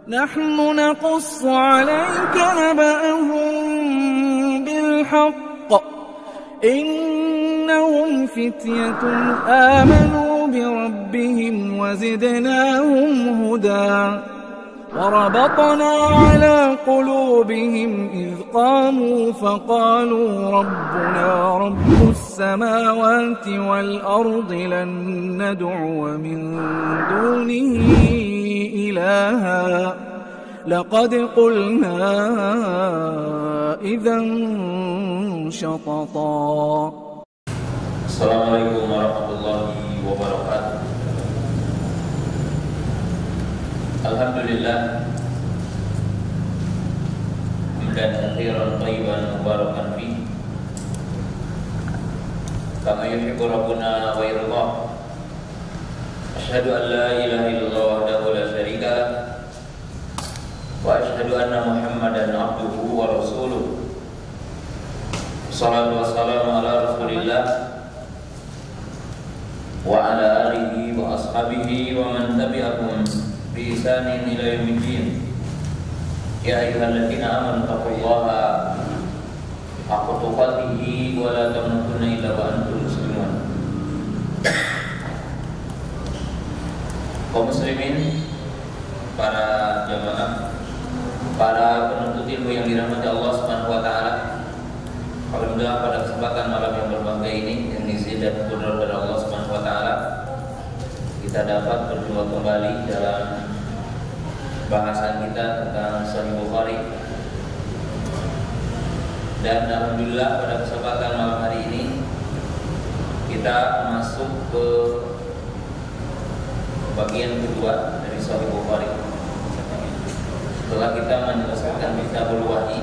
نحن نقص عليك نبأهم بالحق إنهم فتية آمنوا بربهم وزدناهم هدى وربطنا على قلوبهم إذ قاموا فقالوا ربنا رب السماوات والأرض لن ندعو من دونه إلها لقد قلنا إذا شططا. Assalamualaikum warahmatullahi wabarakatuh. Alhamdulillah hamdan katsiran thayyiban mubarakan fi kama yuhibbu rabbuna wa yarda. Asyhadu an la ilaha illallah wahdahu la syarika lah wa asyhadu anna Muhammadan abduhu wa rasuluh. Shallallahu wassalamu ala Rasulillah wa ala alihi wa ashabihi wa man tabi'ahum bi ihsanin ila yaumiddin. Ya ayyuhalladzina amanu taqullaha haqqa tuqatih wa la tamutunna illa wa antum muslimun. Kaum muslimin, para jamaah, para penuntut ilmu yang dirahmati Allah Subhanahu wa taala. Alhamdulillah pada kesempatan malam yang berbahagia ini yang diisi dan berdoa kepada Allah Subhanahu wa taala, kita dapat berjumpa kembali dalam bahasan kita tentang Sahih Bukhari. Dan alhamdulillah pada kesempatan malam hari ini kita masuk ke bagian kedua dari Sahih Bukhari. Setelah kita menyelesaikan Kitabul Wahyi,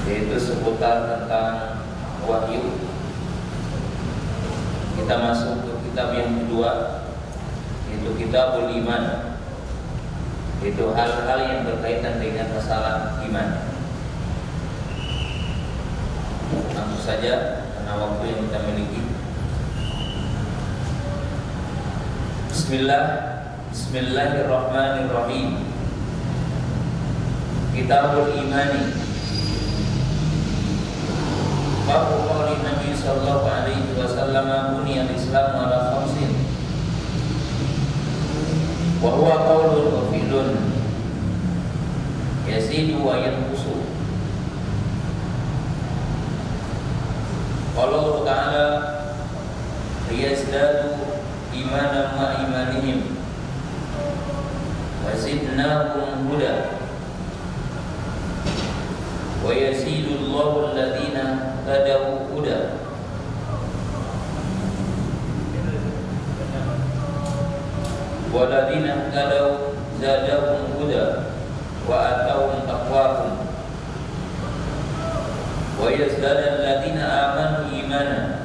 yaitu seputar tentang wahyu, kita masuk ke kitab yang kedua, yaitu Kitabul Iman, yaitu hal-hal yang berkaitan dengan masalah iman. Langsung saja karena waktu yang kita miliki. Bismillahirrahmanirrahim. Kitabul Imani. Babu qauli Nabi sallallahu alaihi wasallam buniyal Islam ala khamsin wa huwa qaulun wa fi'lun yazidu wa yanqusu. Qala Allah Ta'ala liyazdadu imanan ma imanihim wa zidnahum huda wa yazidu Allahu alladhina tadawu huda. Waladina tadawu zadahum huda wa atahum taqwahum wa yazdada alladhina amanu imana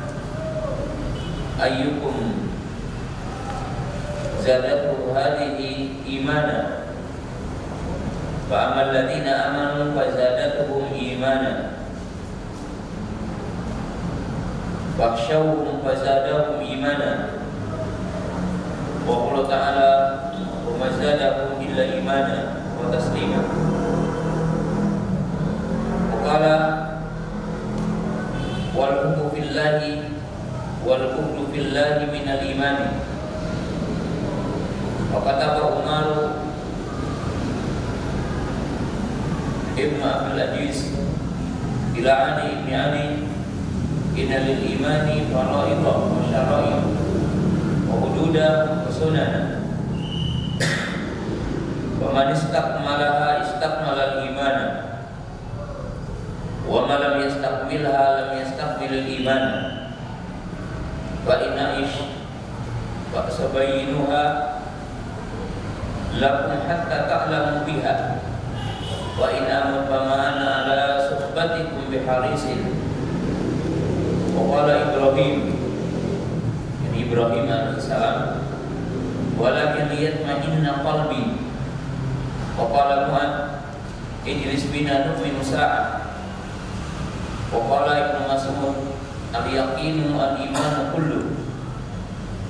ayyukum zadatu hadhihi imana fa amal ladina amanu fa zadatuhum imana wakhshawhum fazadahum imana. Wa qala ta'ala wa mazadahum illa imana wa taslima. Wa qala wal hubbu fillahi minal imani. Wa kataba Umar ibn Abdul Aziz ila Ali ibn Ali inna lil imani fara'idha wa syara'id wa hududa wa sunana wa man istakmalaha istakmala al-imana wa man lam yastakmilha lam yastakmil al-imana wa inna ish wa sabayyinuha lakum hatta ta'lamu biha wa in amana ala suhbatikum biharisin. Waqala Ibrahim, yani Ibrahim alaihissalam, walakin liyatma'inna qalbi. Waqala Mu'ad, ijlis bina nu'minu sa'ah. Waqala Ibnu Mas'ud, al-yaqinu al-imanu kullu.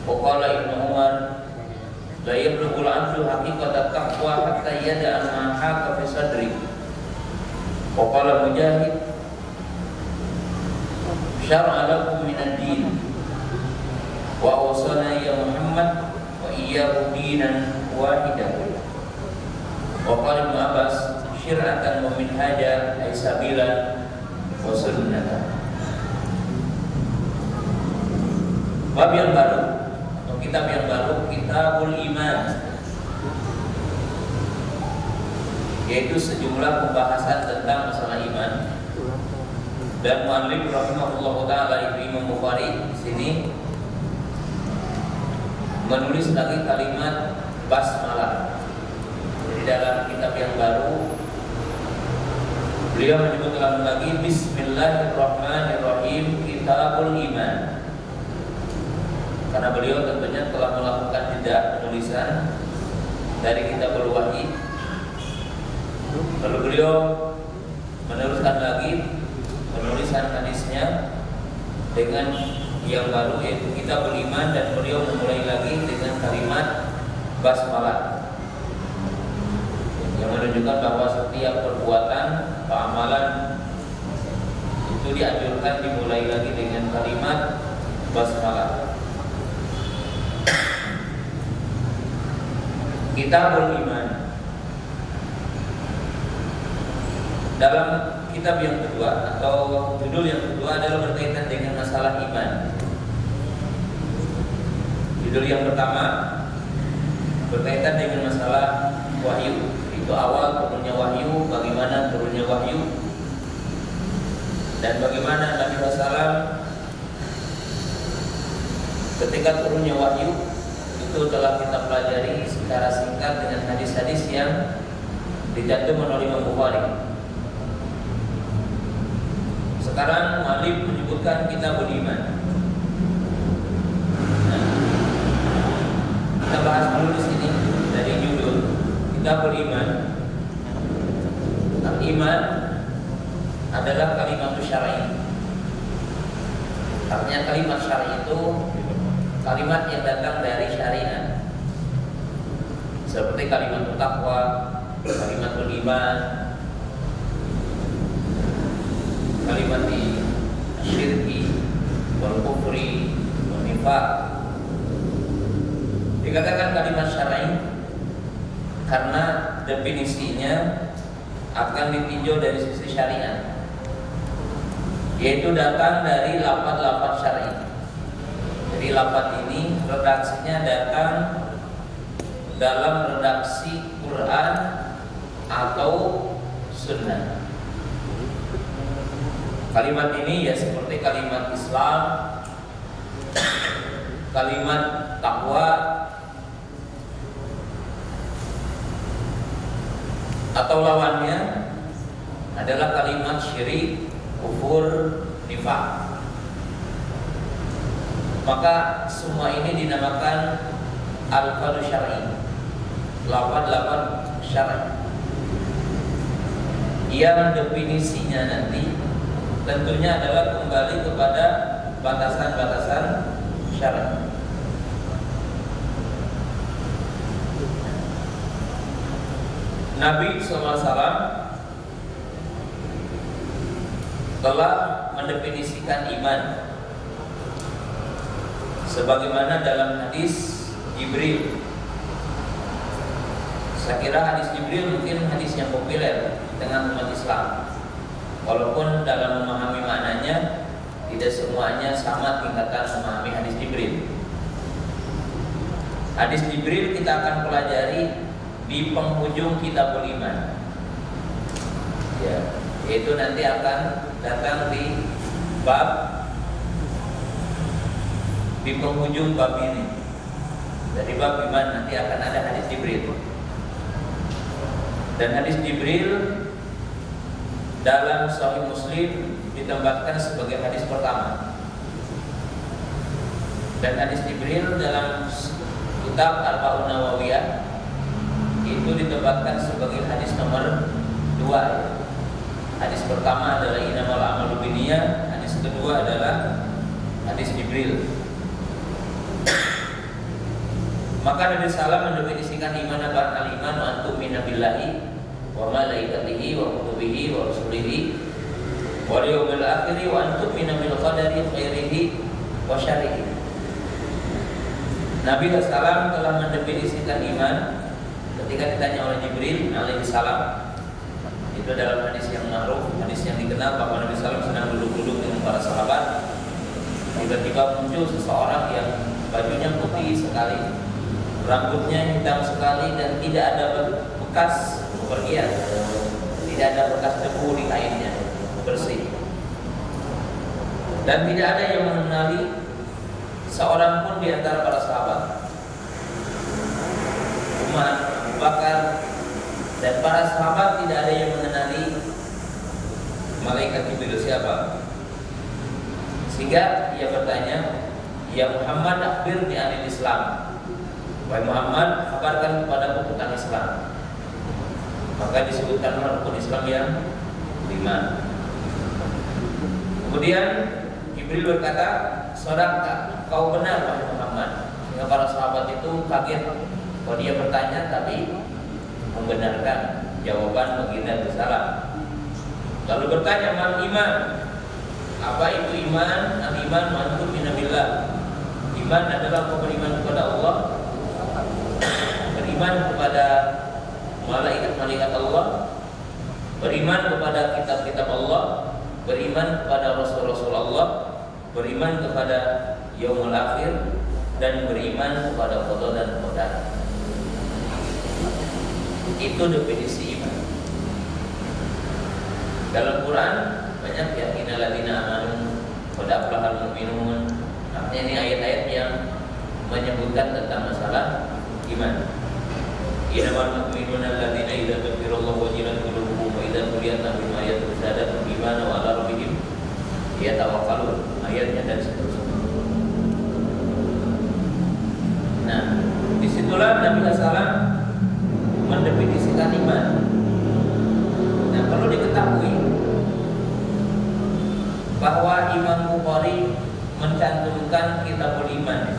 Waqala Ibnu Umar, la yablughul 'abdu haqiqatat taqwa hatta yada'a ma haqa fi sadri. Wa qala Mujahid, syar'a lakum min ad-din wa awsana ya Muhammad wa iyyahu dinan wahidan. Wa qala Ibnu Abbas, syir'atan wa minhaja ay sabilan wa sunnatan. Bab yang baru atau kitab yang baru, Kitabul Iman, yaitu sejumlah pembahasan tentang masalah iman. Dan mu'allif rahimahullah ta'ala, itu Imam Bukhari, di sini menulis lagi kalimat basmalah. Jadi dalam kitab yang baru beliau menyebutkan lagi Bismillahirrahmanirrahim, Kitabul Iman. Karena beliau tentunya telah melakukan jeda penulisan dari Kitabul Wahyi. Lalu beliau meneruskan lagi penulisan hadisnya dengan yang baru, yaitu Kitabul Iman, dan beliau memulai lagi dengan kalimat basmalah, yang menunjukkan bahwa setiap perbuatan, amalan itu dianjurkan dimulai lagi dengan kalimat basmalah. Kitabul Iman. Dalam kitab yang kedua atau judul yang kedua adalah berkaitan dengan masalah iman. Judul yang pertama berkaitan dengan masalah wahyu, itu awal turunnya wahyu, bagaimana turunnya wahyu, dan bagaimana Nabi SAW ketika turunnya wahyu itu telah kita pelajari secara singkat dengan hadis-hadis yang dicantumkan oleh Imam Bukhari. Sekarang mu'allif menyebutkan Kitabul Iman. Nah, kita bahas dulu di sini dari judul Kitabul Iman. Al-iman adalah kalimat syar'i. Artinya kalimat syar'i itu kalimat yang datang dari syariat, seperti kalimat taqwa, kalimatul iman, kalimat syirki, wal kufri, wal nifaq. Dikatakan kalimat syar'i karena definisinya akan ditinjau dari sisi syariat, yaitu datang dari lafaz-lafaz syar'i. Jadi lafaz ini redaksinya datang dalam redaksi Quran atau Sunnah. Kalimat ini ya seperti kalimat Islam, kalimat takwa, atau lawannya adalah kalimat syirik, kufur, nifaq. Maka semua ini dinamakan al-fadhu syar'i, lafaz-lafaz syar'i, yang definisinya nanti tentunya adalah kembali kepada batasan-batasan syar'i. Nabi SAW telah mendefinisikan iman sebagaimana dalam hadis Jibril. Saya kira hadis Jibril mungkin hadis yang populer dengan umat Islam, walaupun dalam memahami maknanya tidak semuanya sama tingkatan memahami hadis Jibril. Hadis Jibril kita akan pelajari di penghujung Kitabul Iman, ya, yaitu nanti akan datang di bab, di penghujung bab ini. Dari bab iman nanti akan ada hadis Jibril. Dan hadis Jibril dalam Sahih Muslim ditempatkan sebagai hadis pertama. Dan hadis Jibril dalam kitab Arba'un Nawawiyah itu ditempatkan sebagai hadis nomor 2. Hadis pertama adalah innamal a'malu binniyat, hadis kedua adalah hadis Jibril. Maka Nabi Sallam mendefinisikan iman apa? Al-iman wa antu'mina billahi wa malaikatihi wa kutubihi wa rusulihi wal yawmil akhir wa antu'mina bil qadari khairihi wa syarrihi. Nabi Sallam telah mendefinisikan iman ketika ditanya oleh Jibril alaihi salam. Itu dalam hadis yang ma'ruf, hadis yang dikenal bahwa Nabi Sallam sedang duduk-duduk dengan para sahabat. Tiba-tiba muncul seseorang yang bajunya putih sekali, rambutnya hitam sekali, dan tidak ada bekas bepergian, tidak ada bekas debu di kainnya, bersih. Dan tidak ada yang mengenali seorang pun di antara para sahabat, Umar, Abu Bakar, dan para sahabat tidak ada yang mengenali malaikat Jibril siapa. Sehingga ia bertanya, "Ya Muhammad, akhbir bi anil Islam." Wahai Muhammad, kabarkan kepadaku tentang Islam. Maka disebutkanlah rukun Islam yang 5. Kemudian Jibril berkata, "Sadaqta, kau benar wahai Muhammad." Sehingga para sahabat itu kaget bahwa dia bertanya tapi membenarkan jawaban baginda Nabi Sallam. Lalu bertanya, "Man iman?" Apa itu iman? Al-iman wa antu'mina billah. Iman adalah kau beriman kepada Allah, beriman kepada malaikat-malaikat Allah, beriman kepada kitab-kitab Allah, beriman kepada rasul-rasul Allah, beriman kepada yaumul akhir, dan beriman kepada qada dan qadar. Itu definisi iman. Dalam Quran banyak ya, innal ladzina amanu qad aflahal mu'minun. Artinya ini ayat-ayat yang menyebutkan tentang masalah iman. Innamal mu'minuna alladzina idza dzukirallahu wajilat qulubuhum wa idza tuliyat alaihim ayatun zadatuhum imanan wa 'ala rabbihim yatawakkalun. Ayatnya dan seterusnya. Nah, disitulah Nabi Sallam mendefinisikan iman. Nah, perlu diketahui bahwa Imam Bukhari mencantumkan kitabul iman.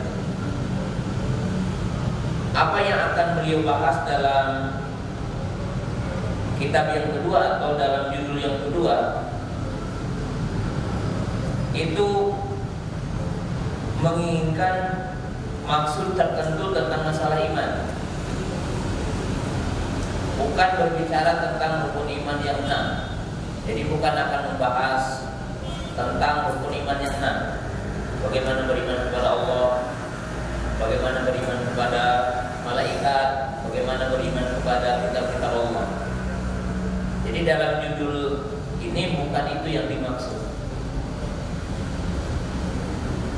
Apa yang akan beliau bahas dalam kitab yang kedua atau dalam judul yang kedua itu menginginkan maksud tertentu tentang masalah iman, bukan berbicara tentang rukun iman yang 6. Jadi bukan akan membahas tentang rukun iman yang 6. Bagaimana beriman kepada Allah, bagaimana beriman kepada malaikat, bagaimana beriman kepada kitab-kitab Allah. Jadi dalam judul ini bukan itu yang dimaksud.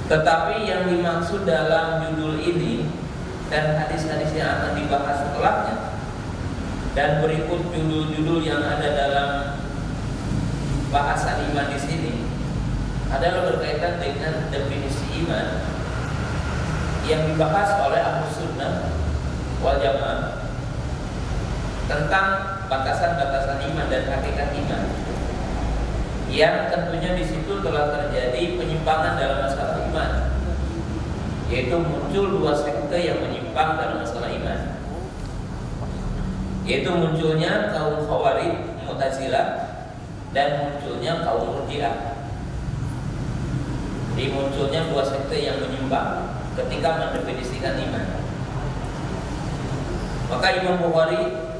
Tetapi yang dimaksud dalam judul ini dan hadis-hadis yang akan dibahas setelahnya dan berikut judul-judul yang ada dalam bahasan iman di sini adalah berkaitan dengan definisi iman yang dibahas oleh Ahlus Sunnah wal Jamaah tentang batasan-batasan iman dan hakikat iman, yang tentunya di situ telah terjadi penyimpangan dalam masalah iman, yaitu muncul 2 sekte yang menyimpang dalam masalah iman, yaitu munculnya kaum Khawarij, Mu'tazilah, dan munculnya kaum Murji'ah. Jadi munculnya 2 sekte yang menyimpang ketika mendefinisikan iman. Maka Imam Bukhari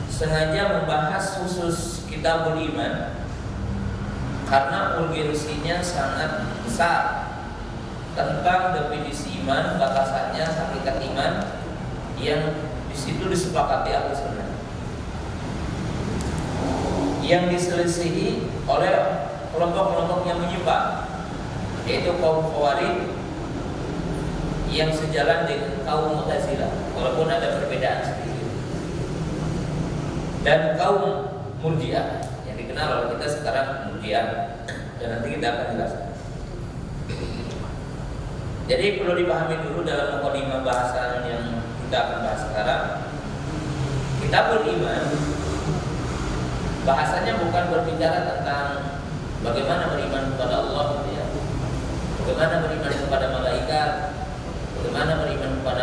sengaja membahas khusus kitabul iman karena urgensinya sangat besar tentang definisi iman, batasannya, hakikat iman yang di situ disepakati Ahlus Sunnah, yang diselisihi oleh kelompok-kelompok yang menyimpang, yaitu kaum Khawarij yang sejalan dengan kaum Mu'tazilah, walaupun ada perbedaan sedikit, dan kaum Murji'ah yang dikenal oleh kita sekarang Murji'ah, dan nanti kita akan jelaskan. Jadi perlu dipahami dulu dalam mukadimah bahasan yang kita akan bahas sekarang. Kitabul iman bahasanya bukan berbicara tentang bagaimana beriman kepada Allah, gitu ya. Bagaimana beriman kepada malaikat, bagaimana beriman kepada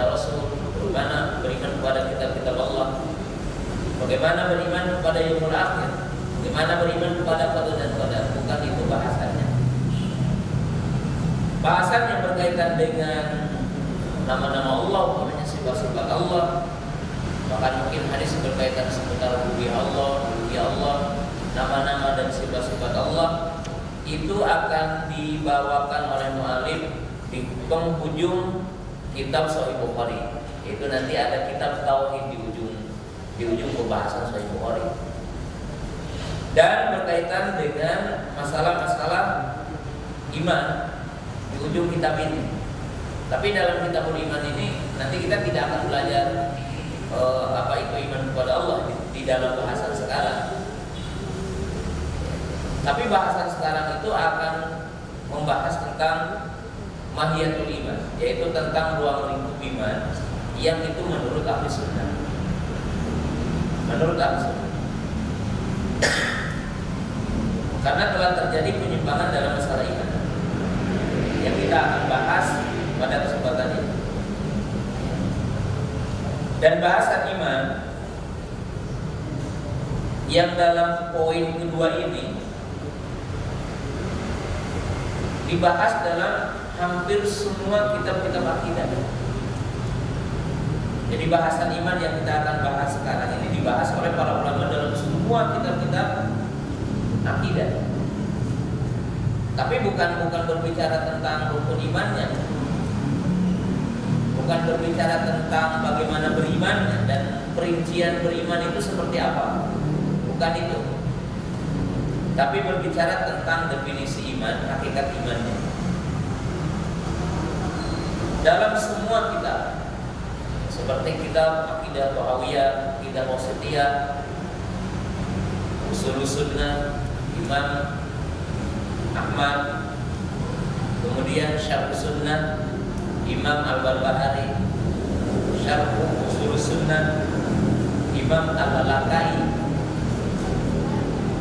Bagaimana beriman kepada yaumul akhir, bagaimana beriman kepada qada dan qadar, bukan itu bahasannya. Bahasan yang berkaitan dengan nama-nama Allah, namanya sifat-sifat Allah. Bahkan mungkin hadis berkaitan seputar rububiyah Allah, nama-nama dan sifat-sifat Allah itu akan dibawakan oleh mu'alif di penghujung kitab Sahih Bukhari. Itu nanti ada kitab tauhid di ujung pembahasan Sahih Bukhari. Dan berkaitan dengan masalah-masalah iman di ujung kitab ini. Tapi dalam kitabul iman ini nanti kita tidak akan belajar apa itu iman kepada Allah di dalam bahasan sekarang. Tapi bahasan sekarang itu akan membahas tentang mahiyatul iman, yaitu tentang ruang lingkup iman yang itu menurut ahli sunnah. Menurut ahli sunnah. Karena telah terjadi penyimpangan dalam masalah iman yang kita akan bahas pada kesempatan ini. Dan bahasan iman yang dalam poin kedua ini dibahas dalam hampir semua kitab-kitab akidah. Jadi bahasan iman yang kita akan bahas sekarang ini dibahas oleh para ulama dalam semua kitab-kitab akidah. Tapi bukan berbicara tentang rukun imannya, bukan berbicara tentang bagaimana berimannya dan perincian beriman itu seperti apa. Bukan itu. Tapi berbicara tentang definisi iman, hakikat imannya. Dalam semua kitab, seperti kitab Aqidah Tahawiyah, Aqidah Wasithiyah, Ushul Sunnah, Imam Ahmad, kemudian Syarh Sunnah, Imam Al-Barbahari, Syarh Ushul Sunnah, Imam Al-Lalakai,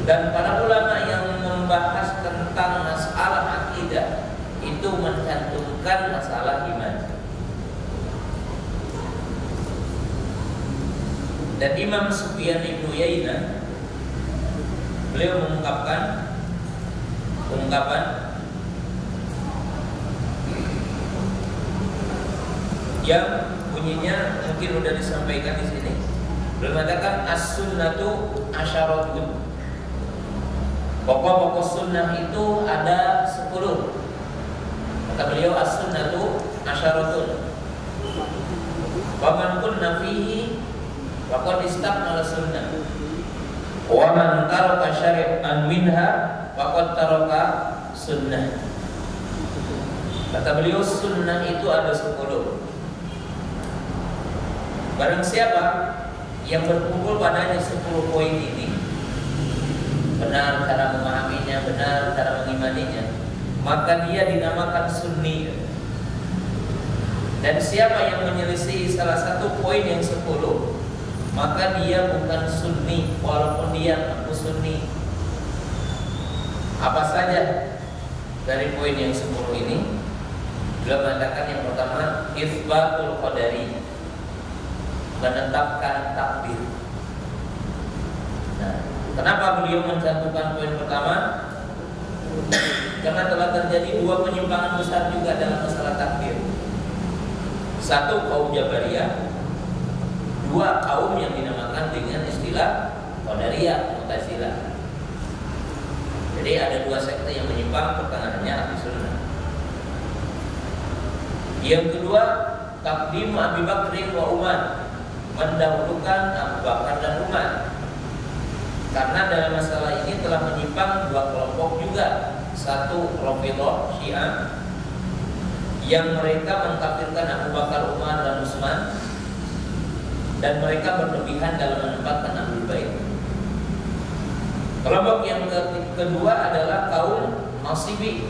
dan para ulama yang membahas tentang masalah akidah itu mencantumkan masalah iman. Dan Imam Sufyan Ibn Uyainah beliau mengungkapkan ungkapan yang bunyinya mungkin sudah disampaikan di sini. Beliau mengatakan as-sunnatu asyaratun. Pokok-pokok sunnah itu ada 10. Kata beliau as-sunnatu asyaratun. Wa man kunna fihi faqad istakmala sunnah. Wa man taraka syari'an minha faqad taraka sunnah. Kata beliau sunnah itu ada 10. Barang siapa yang berkumpul padanya 10 poin ini, benar cara memahaminya, benar cara mengimaninya, maka dia dinamakan sunni. Dan siapa yang menyelisih salah satu poin yang 10, maka dia bukan sunni, walaupun dia mengaku sunni. Apa saja dari poin yang 10 ini? Beliau mengatakan yang pertama, itsbatul qadari, menetapkan takdir. Nah, kenapa beliau mencantumkan poin pertama? Karena telah terjadi 2 penyimpangan besar juga dalam masalah takdir. 1 kaum Jabariyah, 2 kaum yang dinamakan dengan istilah Qadariyah, Mu'tazilah. Jadi ada 2 sekte yang menyimpang, pertengahannya Ahli Sunnah. Yang kedua, takdim Abi Bakrin wa Umar, mendahulukan Abu Bakar dan Umar. Karena dalam masalah ini telah menyimpang 2 kelompok juga. 1 Rafidhah Syiah yang mereka mengkafirkan Abu Bakar, Umar dan Utsman, dan mereka berlebihan dalam menempatkan Ahlul Bait. Kelompok yang kedua adalah kaum Nasibi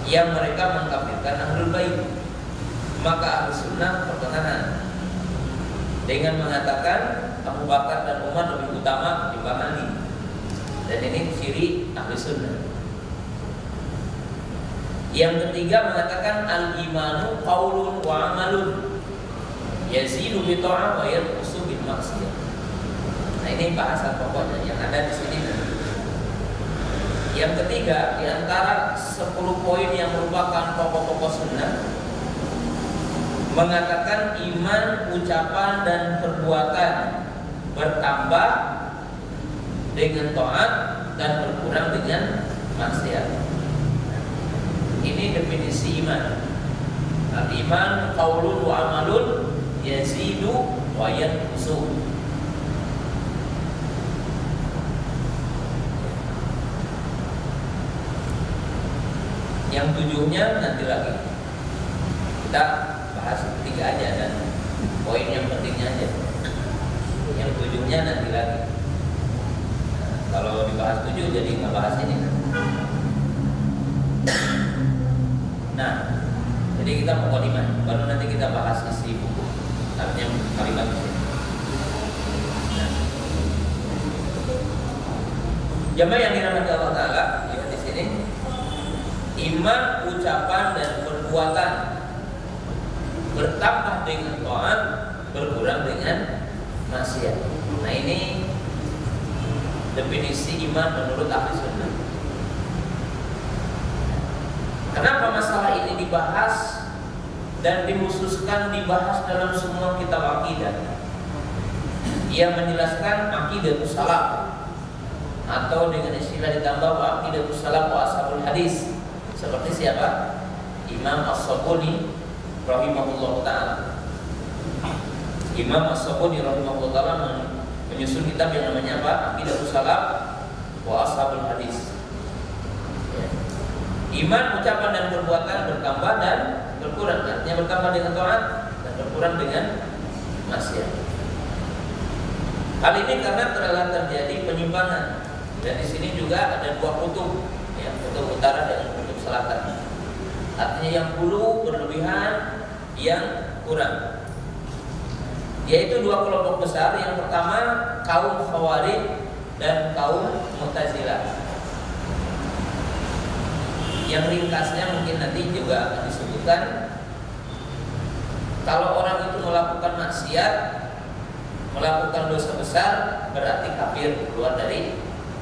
yang mereka mengkafirkan Ahlul Bait. Maka Ahlu Sunnah pertengahan dengan mengatakan Abu Bakar dan Umar lebih utama dibanding Ali. Dan ini ciri Ahlu Sunnah. Yang ketiga mengatakan al-imanu qaulun wa amalun, yazidu bi ta'ah wa yanqusu bil maksiyah. Nah, ini bahasan pokoknya yang ada di sini. Yang ketiga, di antara 10 poin yang merupakan pokok-pokok sunnah, mengatakan iman, ucapan dan perbuatan bertambah dengan taat dan berkurang dengan maksiat. Ini definisi iman. Al-iman qaulun wa amalun yazidu wa yanqusu. Yang tujuhnya nanti lagi. Kita bahas tiga aja dan poin yang pentingnya aja. Yang tujuhnya nanti lagi. Kalau dibahas 7 jadi nggak bahas ini. Nah, jadi kita mukadimah, baru nanti kita bahas isi buku. Artinya kalimat ini. Nah, jamaah yang dirahmati Allah Taala, lihat di sini. Iman, ucapan dan perbuatan bertambah dengan taat, berkurang dengan maksiat. Nah, ini definisi iman menurut ahli sunnah. Kenapa masalah ini dibahas dan dikhususkan dibahas dalam semua kitab akidah? Ia menjelaskan aqidatus salaf, atau dengan istilah ditambah aqidatus salaf wa ashabul hadis. Seperti siapa? Imam As-Sabuni rahimahullah ta'ala. Imam As-Sabuni rahimahullah ta'ala menyusun kitab yang namanya apa? Aqidatus salaf wa ashabul hadis. Iman, ucapan dan perbuatan bertambah dan berkurang. Artinya bertambah dengan taat dan berkurang dengan maksiat. Hal ini karena telah terjadi penyimpangan. Dan di sini juga ada dua kutub, ya, kutub utara dan kutub selatan. Artinya yang dulu berlebihan, yang kurang. Yaitu dua kelompok besar. Yang pertama kaum Khawarij dan kaum Mu'tazilah. Yang ringkasnya mungkin nanti juga akan disebutkan. Kalau orang itu melakukan maksiat, melakukan dosa besar, berarti kafir, keluar dari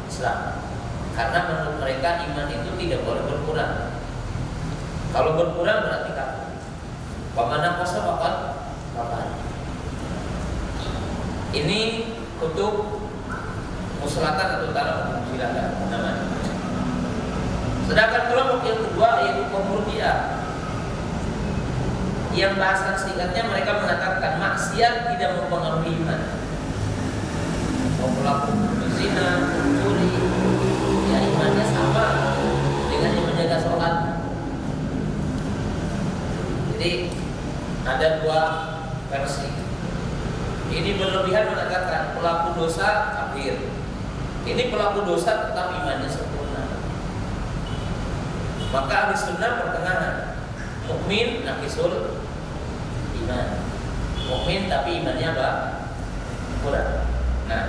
Islam. Karena menurut mereka iman itu tidak boleh berkurang. Kalau berkurang berarti kafir. Bagaimana kosa bapak? Ini kutub Selatan atau utara, silakan namanya. Sedangkan kelompok yang kedua yaitu kaum Murji'ah, yang bahasan singkatnya mereka mengatakan maksiat tidak mempengaruhi iman. Mau melakukan zina, mencuri, ya imannya sama dengan yang menjaga sholat. Jadi ada dua versi. Ini berlebihan mengatakan pelaku dosa kafir. Ini pelaku dosa tetap imannya sempurna. Maka ahli sunnah pertengahan, mukmin naqisul iman, mukmin tapi imannya apa? Kurang. Nah,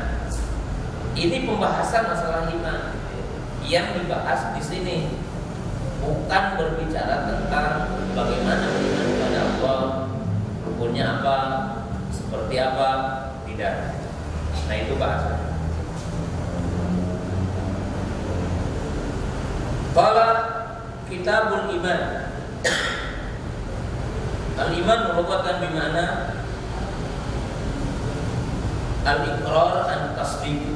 ini pembahasan masalah iman yang dibahas di sini, bukan berbicara tentang bagaimana beriman kepada Allah, rukunnya apa, seperti apa, tidak. Nah, itu bahasan. Qala Kitabul Iman. Al-iman merupakan bimana al-iqrar an-tasdiq.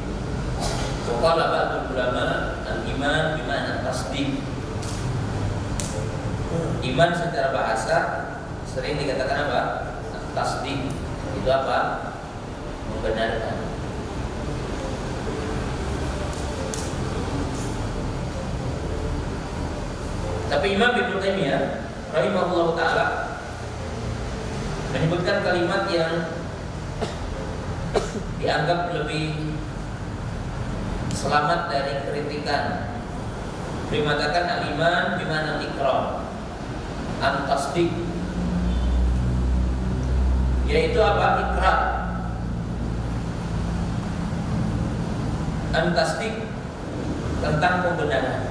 Qala ba'dul ulama al-iman bimana tasdiq. Iman secara bahasa sering dikatakan apa? Tasdiq. Itu apa? Membenarkan. Tapi Imam Ibnu Taimiyah rahimahullah ta'ala menyebutkan kalimat yang dianggap lebih selamat dari kritikan. Beliau mengatakan al-iman bimana al-iqrar an-tasdiq, yaitu apa? Iqrar. An-tasdiq tentang pembenaran.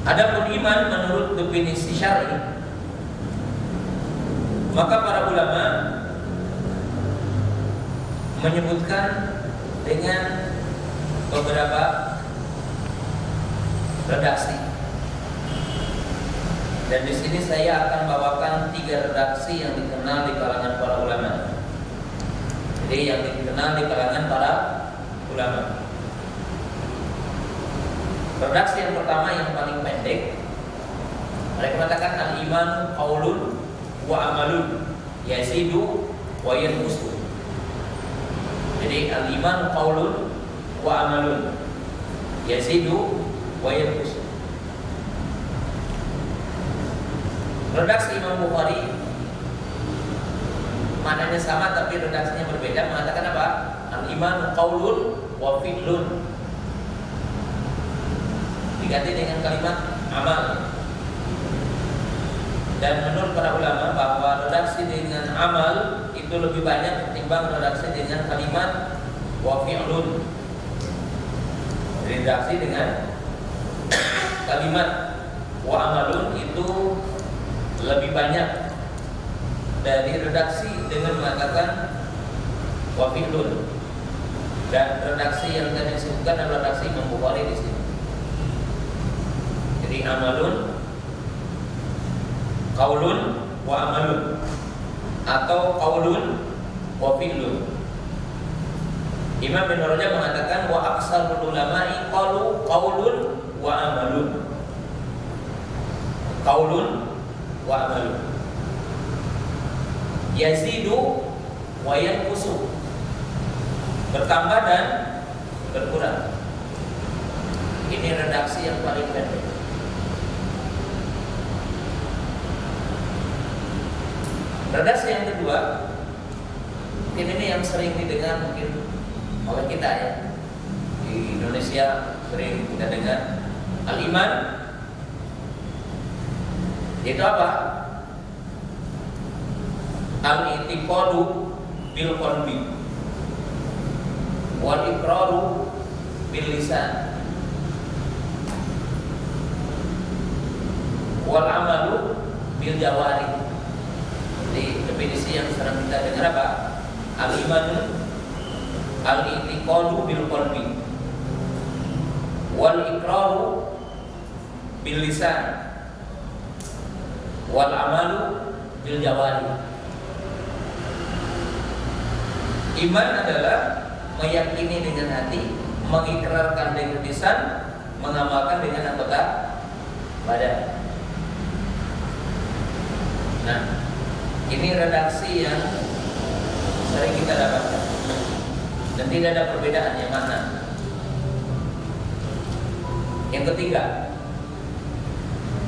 Adapun iman menurut definisi syar'i, maka para ulama menyebutkan dengan beberapa redaksi. Dan di sini saya akan bawakan 3 redaksi yang dikenal di kalangan para ulama. Jadi yang dikenal di kalangan para ulama. Redaksi yang pertama yang paling pendek, mereka mengatakan al-iman qaulun wa amalun yazidu wa yanqusu. Jadi al-iman qaulun wa amalun yazidu wa yanqusu. Redaksi Imam Bukhari maknanya sama tapi redaksinya berbeda, mengatakan apa? Al-iman qaulun wa fi'lun, diganti dengan kalimat amal. Dan menurut para ulama bahwa redaksi dengan amal itu lebih banyak ketimbang redaksi dengan kalimat wa fi'lun. Redaksi dengan kalimat wa amalun itu lebih banyak dari redaksi dengan mengatakan wa fi'lun. Dan redaksi yang tadi disebutkan adalah redaksi Imam Bukhari di sini. Jadi amalun, qaulun wa amalun, atau qaulun wa fi'lun. Imam bin Rajab mengatakan wa aksarul ulama'i qalu qaulun wa amalun. Qaulun wa amalun yazidu wa yanqusu, bertambah dan berkurang. Ini redaksi yang paling pendek. Redaksi yang kedua, mungkin ini yang sering didengar mungkin oleh kita ya. Di Indonesia sering kita dengar al-iman itu apa? Al-i'tiqadu bil qalbi wal iqraru bil lisan wal amalu bil jawari. Jadi definisi yang sering kita dengar apa? Al-iman al-i'tiqadu bil qalbi wal iqraru bil lisan wal amalu bil jawari. Iman adalah meyakini dengan hati, mengikrarkan dengan lisan, mengamalkan dengan anggota badan. Nah, ini redaksi yang sering kita dapatkan dan tidak ada perbedaannya makna. Yang ketiga,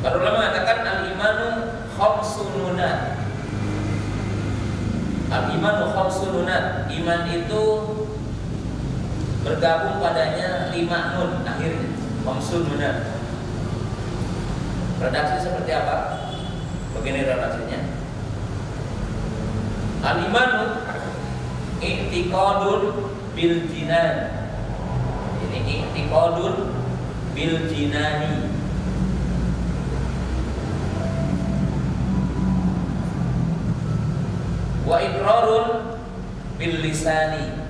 para ulama mengatakan al-imanu khamsununat. Al-imanu khamsununat. Iman itu bergabung padanya 5 nun akhirnya. Khamsununat. Redaksi seperti apa? Begini redaksinya. Al-imanu i'tiqadun bil jinan. Ini i'tiqadun bil jinani. Wa iqrarun bil lisani.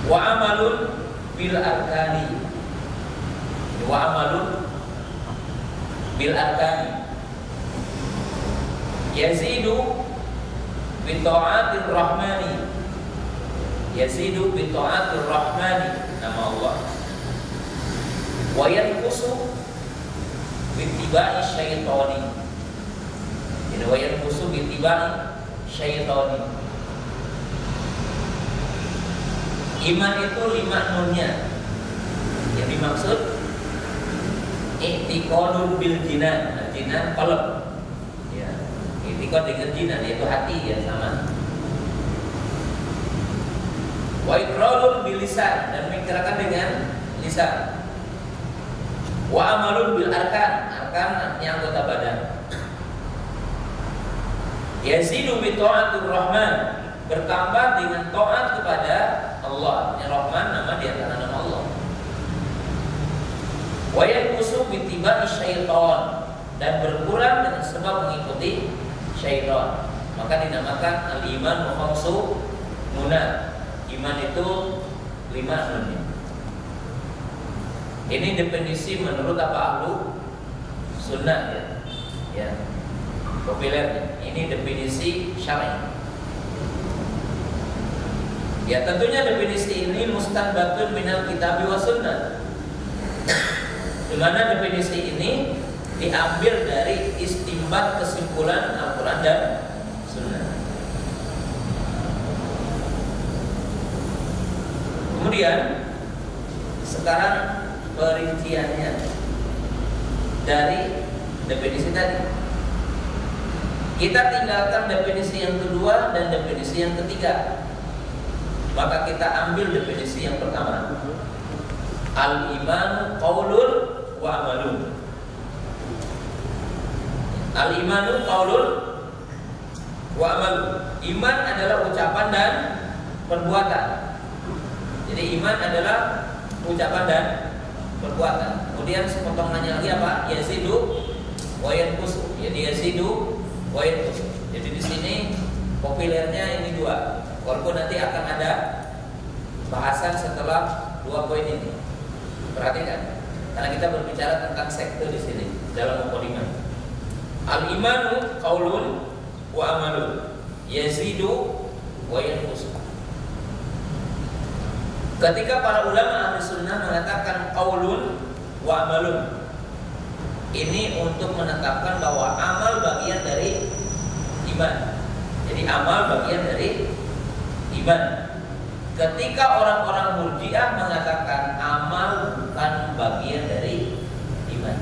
Wa amalun bil arkani. Wa amalun bil arkani. Yazidu bi ta'atir rahmani. Yazidu bi ta'atir rahmani, nama Allah. Wa yanqusu bittiba'i syaitani. Ini wa yanqusu bittiba'i syaitani. Iman itu 5 nunnya. Yang dimaksud i'tiqadun bil jinan. Jinan qalb. Ya, i'tiqad dengan jinan yaitu hati ya sama. Wa iqrarun bil lisan, dan mengikrarkan dengan lisan. Wa amalun bil arkan. Arkan artinya anggota badan. Yazidu bi ta'atir rahman, bertambah dengan taat kepada Allah. Ya, Rahman nama di antara nama Allah. Wa yanqusu bi tibai syaitan, dan berkurang dengan sebab mengikuti syaitan. Maka dinamakan al-iman khamsu nuna. Iman itu 5 nunnya. Ini definisi menurut apa ahlu sunnah ya. Ya. Populer. Ini definisi syar'i. Ya tentunya definisi ini mustanbatun minal kitab wa sunnah. Di mana definisi ini diambil dari istimbat kesimpulan Al-Quran dan Sunnah. Kemudian sekarang perinciannya dari definisi tadi. Kita tinggalkan definisi yang kedua dan definisi yang ketiga. Maka kita ambil definisi yang pertama. Al-imanu qaulun wa amalun. Al-imanu qaulun wa amalun. Iman adalah ucapan dan perbuatan. Jadi iman adalah ucapan dan perbuatan. Kemudian sepotongannya lagi apa? Yazidu wa yanqusu. Jadi yazidu wa yanqusu. Jadi di sini populernya ini dua. Walaupun nanti akan ada bahasan setelah 2 poin ini. Perhatikan, karena kita berbicara tentang sekte di sini dalam mukadimah. Al-imanu qaulun wa amalun, yazidu wa yanqusu. Ketika para ulama ahli sunnah mengatakan qaulun wa amalun, ini untuk menetapkan bahwa amal bagian dari iman. Jadi amal bagian dari iman. Ketika orang-orang Murji'ah mengatakan amal bukan bagian dari iman.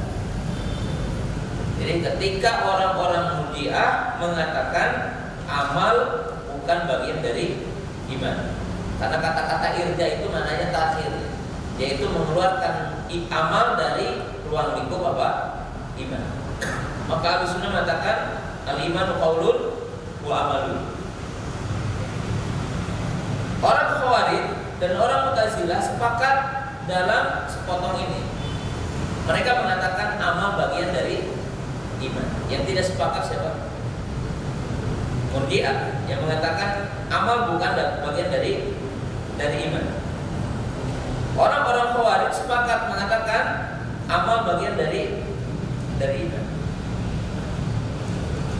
Jadi ketika orang-orang Murji'ah mengatakan amal bukan bagian dari iman. Karena kata-kata irja itu maknanya takhir, yaitu mengeluarkan amal dari ruang lingkup apa? Iman. Maka Ahlussunnah mengatakan al-imanu qaulun wa amalun. Orang Khawarij dan orang Mu'tazilah sepakat dalam sepotong ini. Mereka mengatakan amal bagian dari iman. Yang tidak sepakat siapa? Murji'ah yang mengatakan amal bukan bagian dari iman. Orang-orang Khawarij sepakat mengatakan amal bagian dari iman.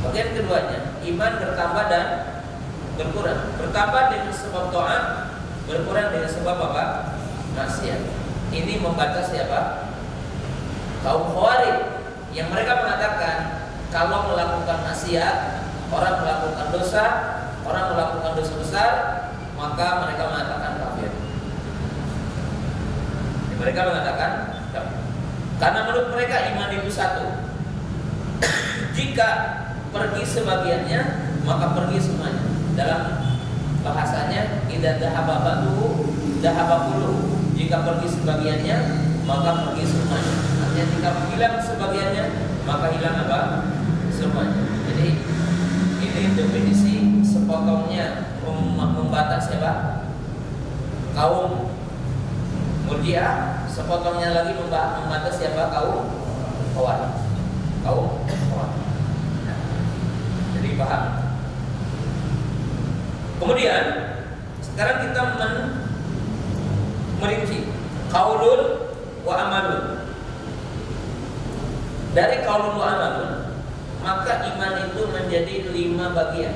Bagian keduanya, iman bertambah dan berkurang. Bertambah dengan sebab taat, berkurang dengan sebab apa? Maksiat. Ini membaca siapa? Kaum Khawarij yang mereka mengatakan kalau melakukan maksiat, orang melakukan dosa, orang melakukan dosa besar, maka mereka mengatakan kafir. Mereka mengatakan kafir. Karena menurut mereka iman itu satu. Jika pergi sebagiannya, maka pergi semuanya. Dalam bahasanya idza dhahaba ba'duhu dhahaba kulluhu. Jika pergi sebagiannya, maka pergi semuanya. Artinya jika hilang sebagiannya, maka hilang apa? Semuanya. Jadi ini definisi sepotongnya membatas siapa? Kaum Murji'ah. Sepotongnya lagi membatas siapa? Kaum Khawarij. Kaum Khawarij. Nah, jadi paham? Kemudian sekarang kita merinci qaulun wa amalun. Dari qaulun wa amalun, maka iman itu menjadi 5 bagian.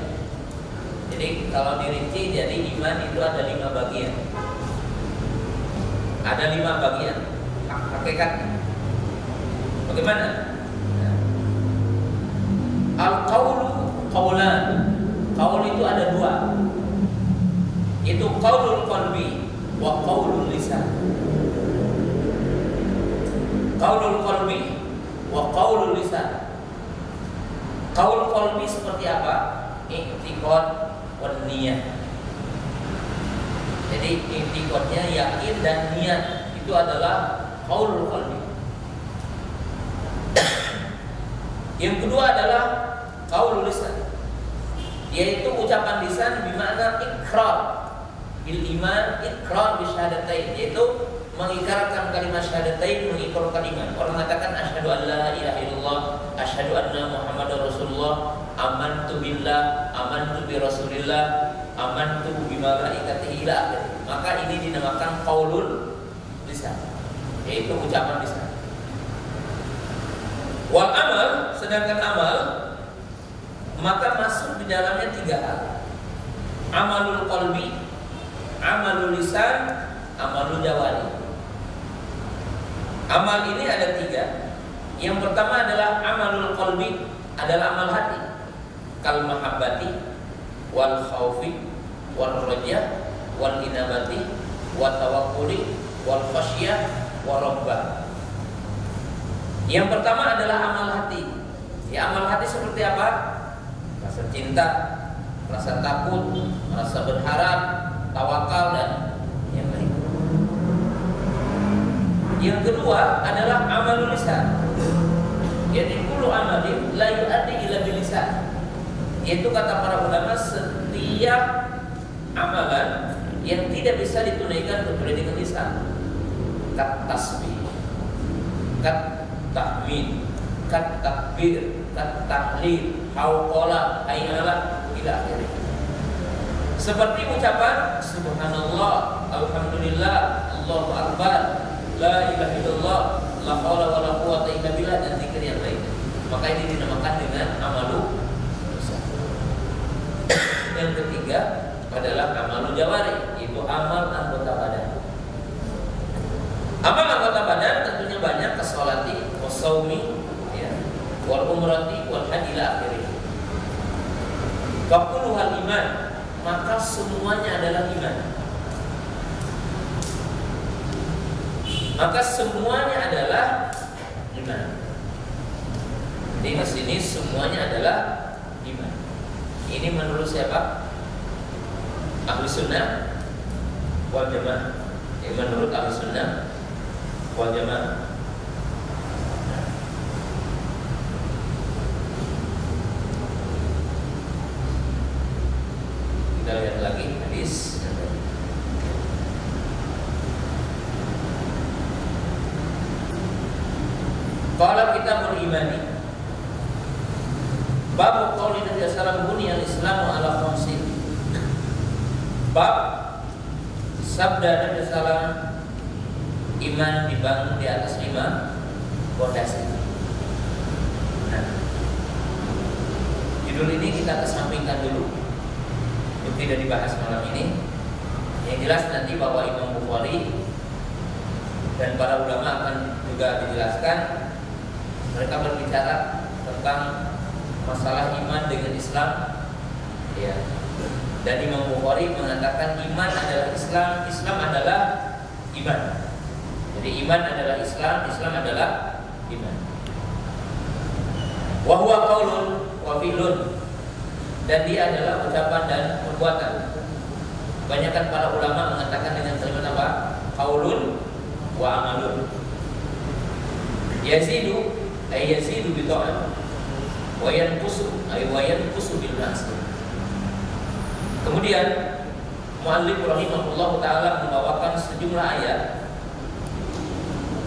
Jadi kalau dirinci, jadi iman itu ada 5 bagian. Ada 5 bagian hakikatnya. Bagaimana? Al-qaulu qaulan. Qaul itu ada 2. Itu qaulul qalbi wa qaulul lisan. Qaulul qalbi wa qaulul lisan. Qaul qalbi seperti apa? I'tiqad wa niyah. Jadi i'tiqadnya yakin dan niat itu adalah qaulul qalbi. Yang kedua adalah qaulul lisan, yaitu ucapan lisan bermakna ikrar bil iman, ikrar bi syahadatain, yaitu mengikrarkan kalimat syahadatain, mengikrarkan iman. Orang mengatakan asyhadu an la ilaha illallah, asyhadu anna Muhammadar Rasulullah, amantu billah, amantu bi Rasulillah, amantu bi malaikatihi ila akhir. Maka ini dinamakan qaulul lisan, yaitu ucapan lisan. Wal amal, sedangkan amal maka masuk di dalamnya 3 hal. Amalul qalbi, amalul lisan, amalul jawari. Amal ini ada 3. Yang pertama adalah amalul qalbi, adalah amal hati. Kal mahabbati wal khaufi wal raja wal inabati wat tawakkuli wal khasyah wal rabbah. Yang pertama adalah amal hati. Ya, amal hati seperti apa? Rasa cinta, rasa takut, rasa berharap, tawakal dan yang lain. Yang kedua adalah amalul lisan. Yaitu kullu amalin la yu'addi ila bil lisan. Itu kata para ulama, setiap amalan yang tidak bisa ditunaikan kecuali dengan lisan. Kat tasbih, kat tahmid, kat takbir, kat tahlil, hauqala, hayyalah ila akhirih. Seperti ucapan subhanallah, alhamdulillah, Allahu akbar, la ilaha illallah, la haula wala quwwata illa billah, dan zikir yang lain. Maka ini dinamakan dengan amalu. Yang ketiga adalah amalu jawari, itu amal anggota badan. Amal anggota badan tentunya banyak, kesolati, wasaumi, ya, wal umrati, wal haji ila akhirih. Fakuluhal iman, maka semuanya adalah iman. Maka semuanya adalah iman. Jadi di sini semuanya adalah iman. Ini menurut siapa? Ahlu sunnah wal jamaah. Ini menurut ahlu sunnah wal jamaah. Kita lihat lagi hadis. Qala kitabul imani, bab qauli Nabi sallallahu alaihi wasallam islamu ala khamsin. Bab sabda Nabi sallallahu iman dibangun di atas 5 fondasi. Nah, judul ini kita kesampingkan dulu untuk tidak dibahas malam ini. Yang jelas nanti bahwa Imam Bukhari dan para ulama akan juga dijelaskan. Mereka berbicara tentang masalah iman dengan Islam, ya. Dan Imam Bukhari mengatakan iman adalah Islam, Islam adalah iman. Jadi iman adalah Islam, Islam adalah iman. Wa huwa qaulun wa fi'lun, dan dia adalah ucapan dan perbuatan. Kebanyakan para ulama mengatakan dengan kalimat apa? Qaulun wa amalun. Yazidu ay yazidu bi ta'at wa yanqusu ay wa yanqusu bil ma'siyah. Kemudian muallif rahimahullah taala membawakan sejumlah ayat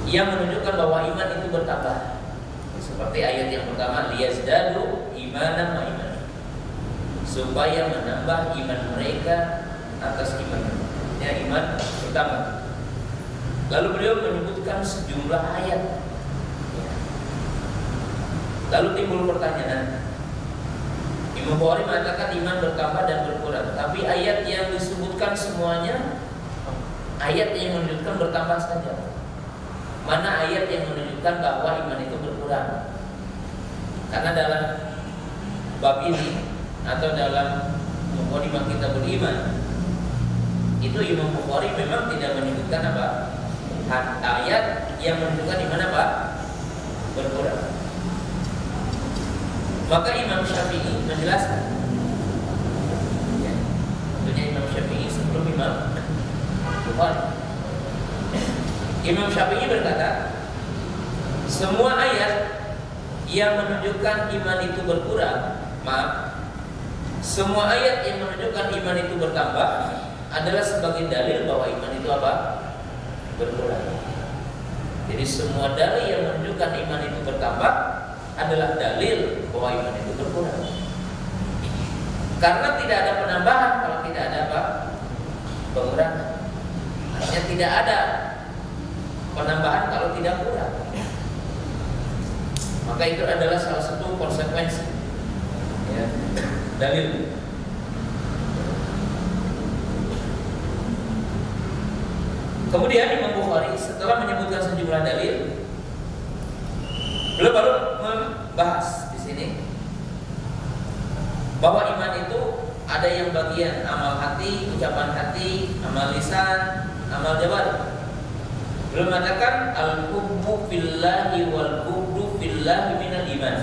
yang menunjukkan bahwa iman itu bertambah. Seperti ayat yang pertama, liyazdadu imanan wa iman, supaya menambah iman mereka atas iman. Ya, iman bertambah. Lalu beliau menyebutkan sejumlah ayat. Lalu timbul pertanyaan, Imam Bukhari mengatakan iman bertambah dan berkurang, tapi ayat yang disebutkan semuanya ayat yang menunjukkan bertambah saja. Mana ayat yang menunjukkan bahwa iman itu berkurang? Karena dalam bab ini atau dalam mukadimah kitab beriman itu Imam Bukhari memang tidak menyebutkan apa? Ayat yang menunjukkan iman apa? Berkurang. Maka Imam Syafi'i menjelaskan, ya, tentunya Imam Syafi'i sebelum Imam Bukhari. Imam Syafi'i berkata, semua ayat yang menunjukkan iman itu berkurang, semua ayat yang menunjukkan iman itu bertambah adalah sebagai dalil bahwa iman itu apa? Berkurang. Jadi semua dalil yang menunjukkan iman itu bertambah adalah dalil bahwa iman itu berkurang. Karena tidak ada penambahan kalau tidak ada apa? Pengurangan. Artinya tidak ada penambahan kalau tidak kurang. Maka itu adalah salah satu konsekuensi, ya, dalil. Kemudian Imam Bukhari setelah menyebutkan sejumlah dalil, beliau baru membahas di sini bahwa iman itu ada yang bagian amal hati, ucapan hati, amal lisan, amal jawarih. Beliau mengatakan al-hubbu fillahi wal bughdu fillahi minal iman.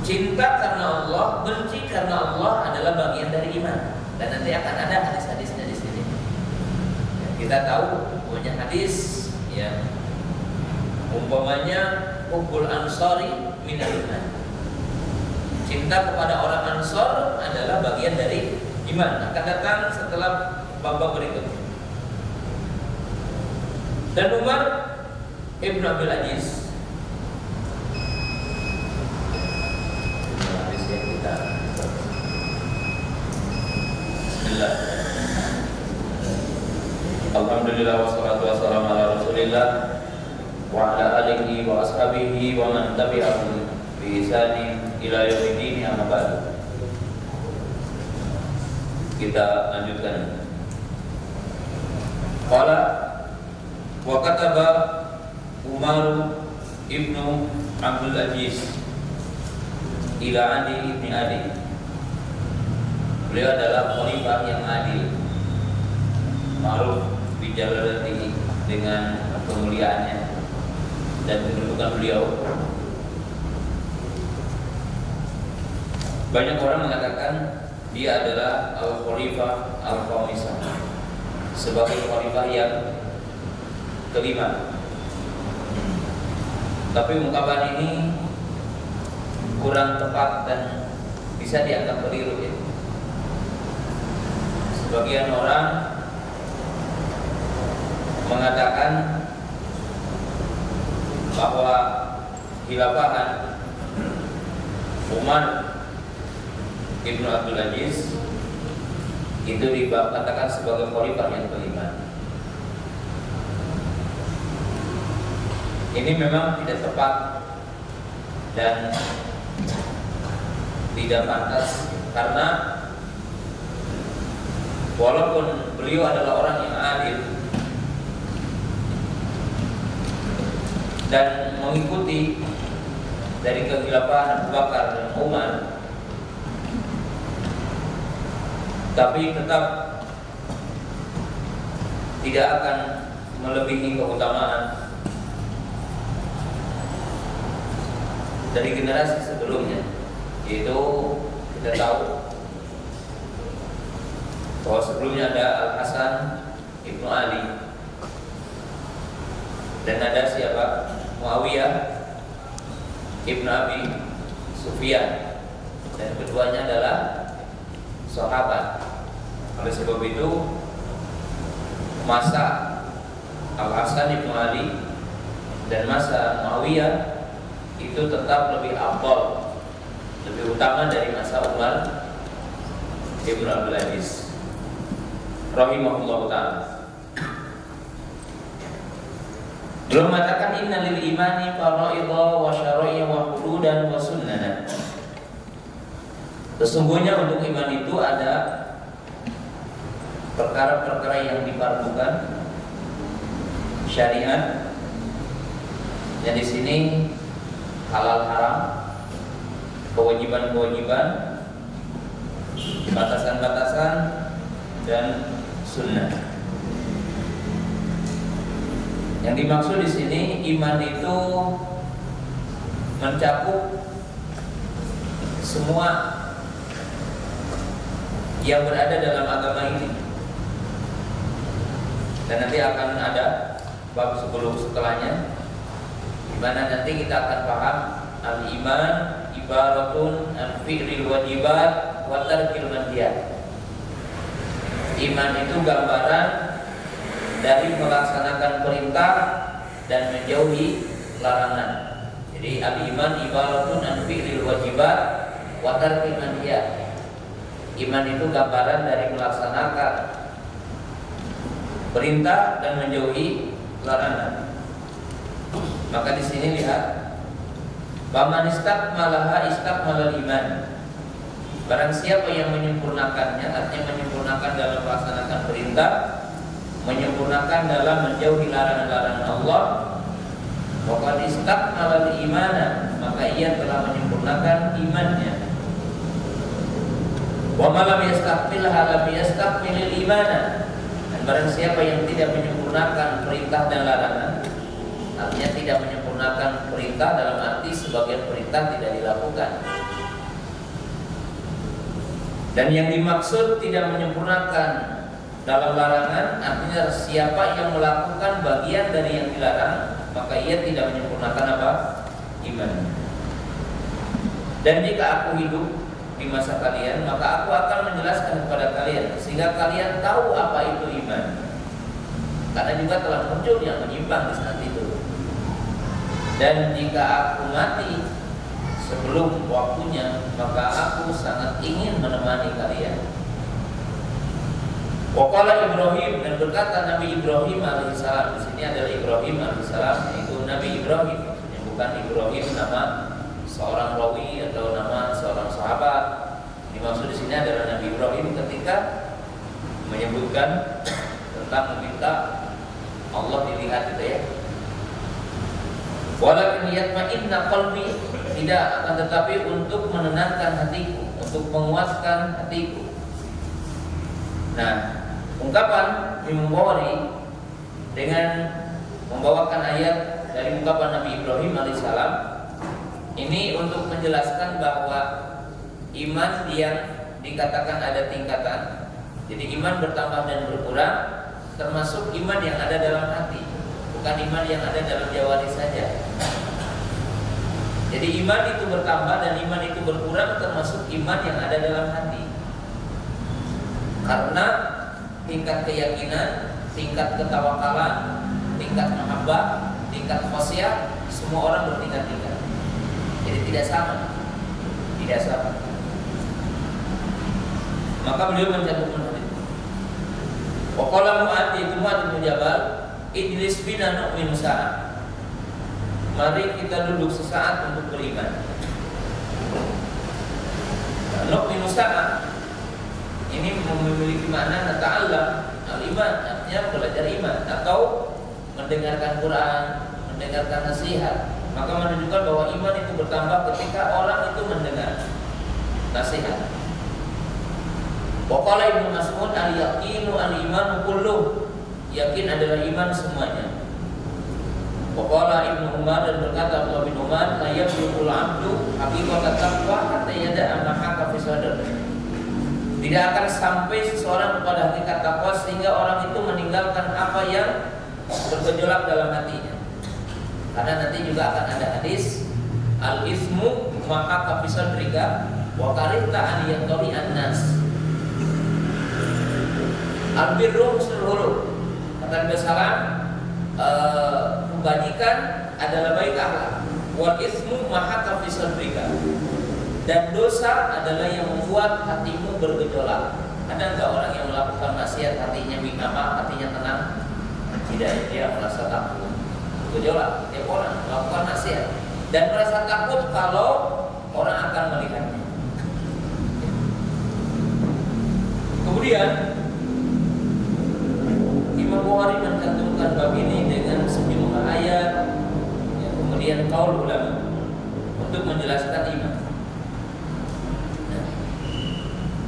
Cinta karena Allah, benci karena Allah adalah bagian dari iman. Dan nanti akan ada hadis-hadisnya di sini. Kita tahu punya hadis, ya, umpamanya hubbul ansari minal iman. Cinta kepada orang Ansor adalah bagian dari iman. Akan datang setelah bab berikutnya. Dan Umar Ibn Abdul Aziz, hadis yang kita Bismillah. Alhamdulillah wassalatu wassalamu ala Rasulillah wa ala alihi wa ashabihi wa man tabi'ahum bi ihsanin ila yaumil amma ba'du. Kita lanjutkan. Qala wa kataba Umar ibnu Abdul Aziz ila Ali ibn Ali. Beliau adalah khalifah yang adil, ma'ruf bijalalatihi, dengan kemuliaannya dan kedudukan beliau. Banyak orang mengatakan dia adalah al-khalifah al-khamisah, sebagai khalifah yang kelima. Tapi ungkapan ini kurang tepat dan bisa dianggap keliru, ya. Sebagian orang mengatakan bahwa khilafahan Umar Ibnu Abdul Aziz itu dikatakan sebagai khalifah yang kelima. Ini memang tidak tepat dan tidak pantas, karena walaupun beliau adalah orang yang adil dan mengikuti dari kekhilafahan Abu Bakar dan Umar, tapi tetap tidak akan melebihi keutamaan dari generasi sebelumnya. Yaitu kita tahu bahwa sebelumnya ada Al-Hasan Ibnu Ali dan ada siapa? Muawiyah Ibnu Abi Sufyan, dan keduanya adalah sahabat. Oleh sebab itu masa Al-Hasan Ibnu Ali dan masa Muawiyah itu tetap lebih afdal, lebih utama dari masa Umar Ibnu Abdul Aziz rahimahullah ta'ala. Beliau mengatakan inna lil imani faraidha wa syara'i'a wa hududan wa sunnana. Sesungguhnya untuk iman itu ada perkara-perkara yang difardukan, syariat, yang di sini halal haram, kewajiban-kewajiban, batasan-batasan, dan sunnah. Yang dimaksud di sini iman itu mencakup semua yang berada dalam agama ini. Dan nanti akan ada bab 10 setelahnya, di mana nanti kita akan paham al-iman ibaratun an fi'lil wajibat wa tarkil mandiyat. Iman itu gambaran dari melaksanakan perintah dan menjauhi larangan. Jadi al-iman ibaratun an fi'lil wajibat wa tarkil manhiyat. Iman itu gambaran dari melaksanakan perintah dan menjauhi larangan. Maka di sini lihat, faman istakmalaha istakmalal iman. Barang siapa yang menyempurnakannya, artinya menyempurnakan dalam melaksanakan perintah, menyempurnakan dalam menjauhi larangan-larangan Allah, faqad istakmalal imana, maka ia telah menyempurnakan imannya. Wa man lam yastakmilha lam yastakmilil imana. Dan barang siapa yang tidak menyempurnakan perintah dan larangan, artinya tidak menyempurnakan perintah dalam arti sebagian perintah tidak dilakukan. Dan yang dimaksud tidak menyempurnakan dalam larangan, artinya siapa yang melakukan bagian dari yang dilarang, maka ia tidak menyempurnakan apa? Iman. Dan jika aku hidup di masa kalian, maka aku akan menjelaskan kepada kalian sehingga kalian tahu apa itu iman. Karena juga telah muncul yang menyimpang di saat itu. Dan jika aku mati sebelum waktunya, maka aku sangat ingin menemani kalian. Waqala Ibrahim, dan berkata Nabi Ibrahim alaihissalam. Di sini adalah Ibrahim alaihissalam, yaitu Nabi Ibrahim, yang bukan Ibrahim nama seorang rawi atau nama seorang sahabat. Dimaksud di sini adalah Nabi Ibrahim ketika menyebutkan tentang meminta Allah dilihat gitu ya. Walakin yatma'inna qalbi, tidak akan tetapi untuk menenangkan hatiku, untuk menguatkan hatiku. Nah, ungkapan Imam Bukhari dengan membawakan ayat dari ungkapan Nabi Ibrahim alaihissalam ini untuk menjelaskan bahwa iman yang dikatakan ada tingkatan. Jadi iman bertambah dan berkurang, termasuk iman yang ada dalam hati, bukan iman yang ada dalam jawari saja. Jadi iman itu bertambah dan iman itu berkurang, termasuk iman yang ada dalam hati. Karena tingkat keyakinan, tingkat ketawakalan, tingkat mahabbah, tingkat khasyah, semua orang bertingkat-tingkat. Jadi tidak sama. Tidak sama. Maka beliau mencantumkan hal itu. Wa qala Mu'adz bin Jabal, ijlis bina nu'minu sa'at. Mari kita duduk sesaat untuk beriman. Nu'minu sa'at ini memiliki makna nata'allam al-iman, artinya belajar iman atau mendengarkan Quran, mendengarkan nasihat. Maka menunjukkan bahwa iman itu bertambah ketika orang itu mendengar nasihat. Wa qala Ibnu Mas'ud al-yaqinu al-imanu kulluh. Yakin adalah iman semuanya. Wa qala Ibnu Umar, dan berkata Abdullah bin Umar, la yablughul 'abdu haqiqatan taqwa hatta yada'a ma haqa fi sadrihi. Tidak akan sampai seseorang kepada hakikat takwa sehingga orang itu meninggalkan apa yang bergejolak dalam hatinya. Karena nanti juga akan ada hadis al-ismu maka kafisan riga wa karita an yantari an-nas. Al-birru husnul. Kata Nabi sallallahu kebajikan adalah baik akhlak. Wal ismu maka kafisan riga. Dan dosa adalah yang membuat hatimu bergejolak. Ada enggak orang yang melakukan maksiat hatinya bingama, hatinya tenang? Tidak, dia merasa takut, gejolak. Tiap orang melakukan maksiat dan merasa takut kalau orang akan melihatnya. Kemudian Imam Bukhari mencantumkan bab ini dengan sejumlah ayat, kemudian qaul ulama untuk menjelaskan iman.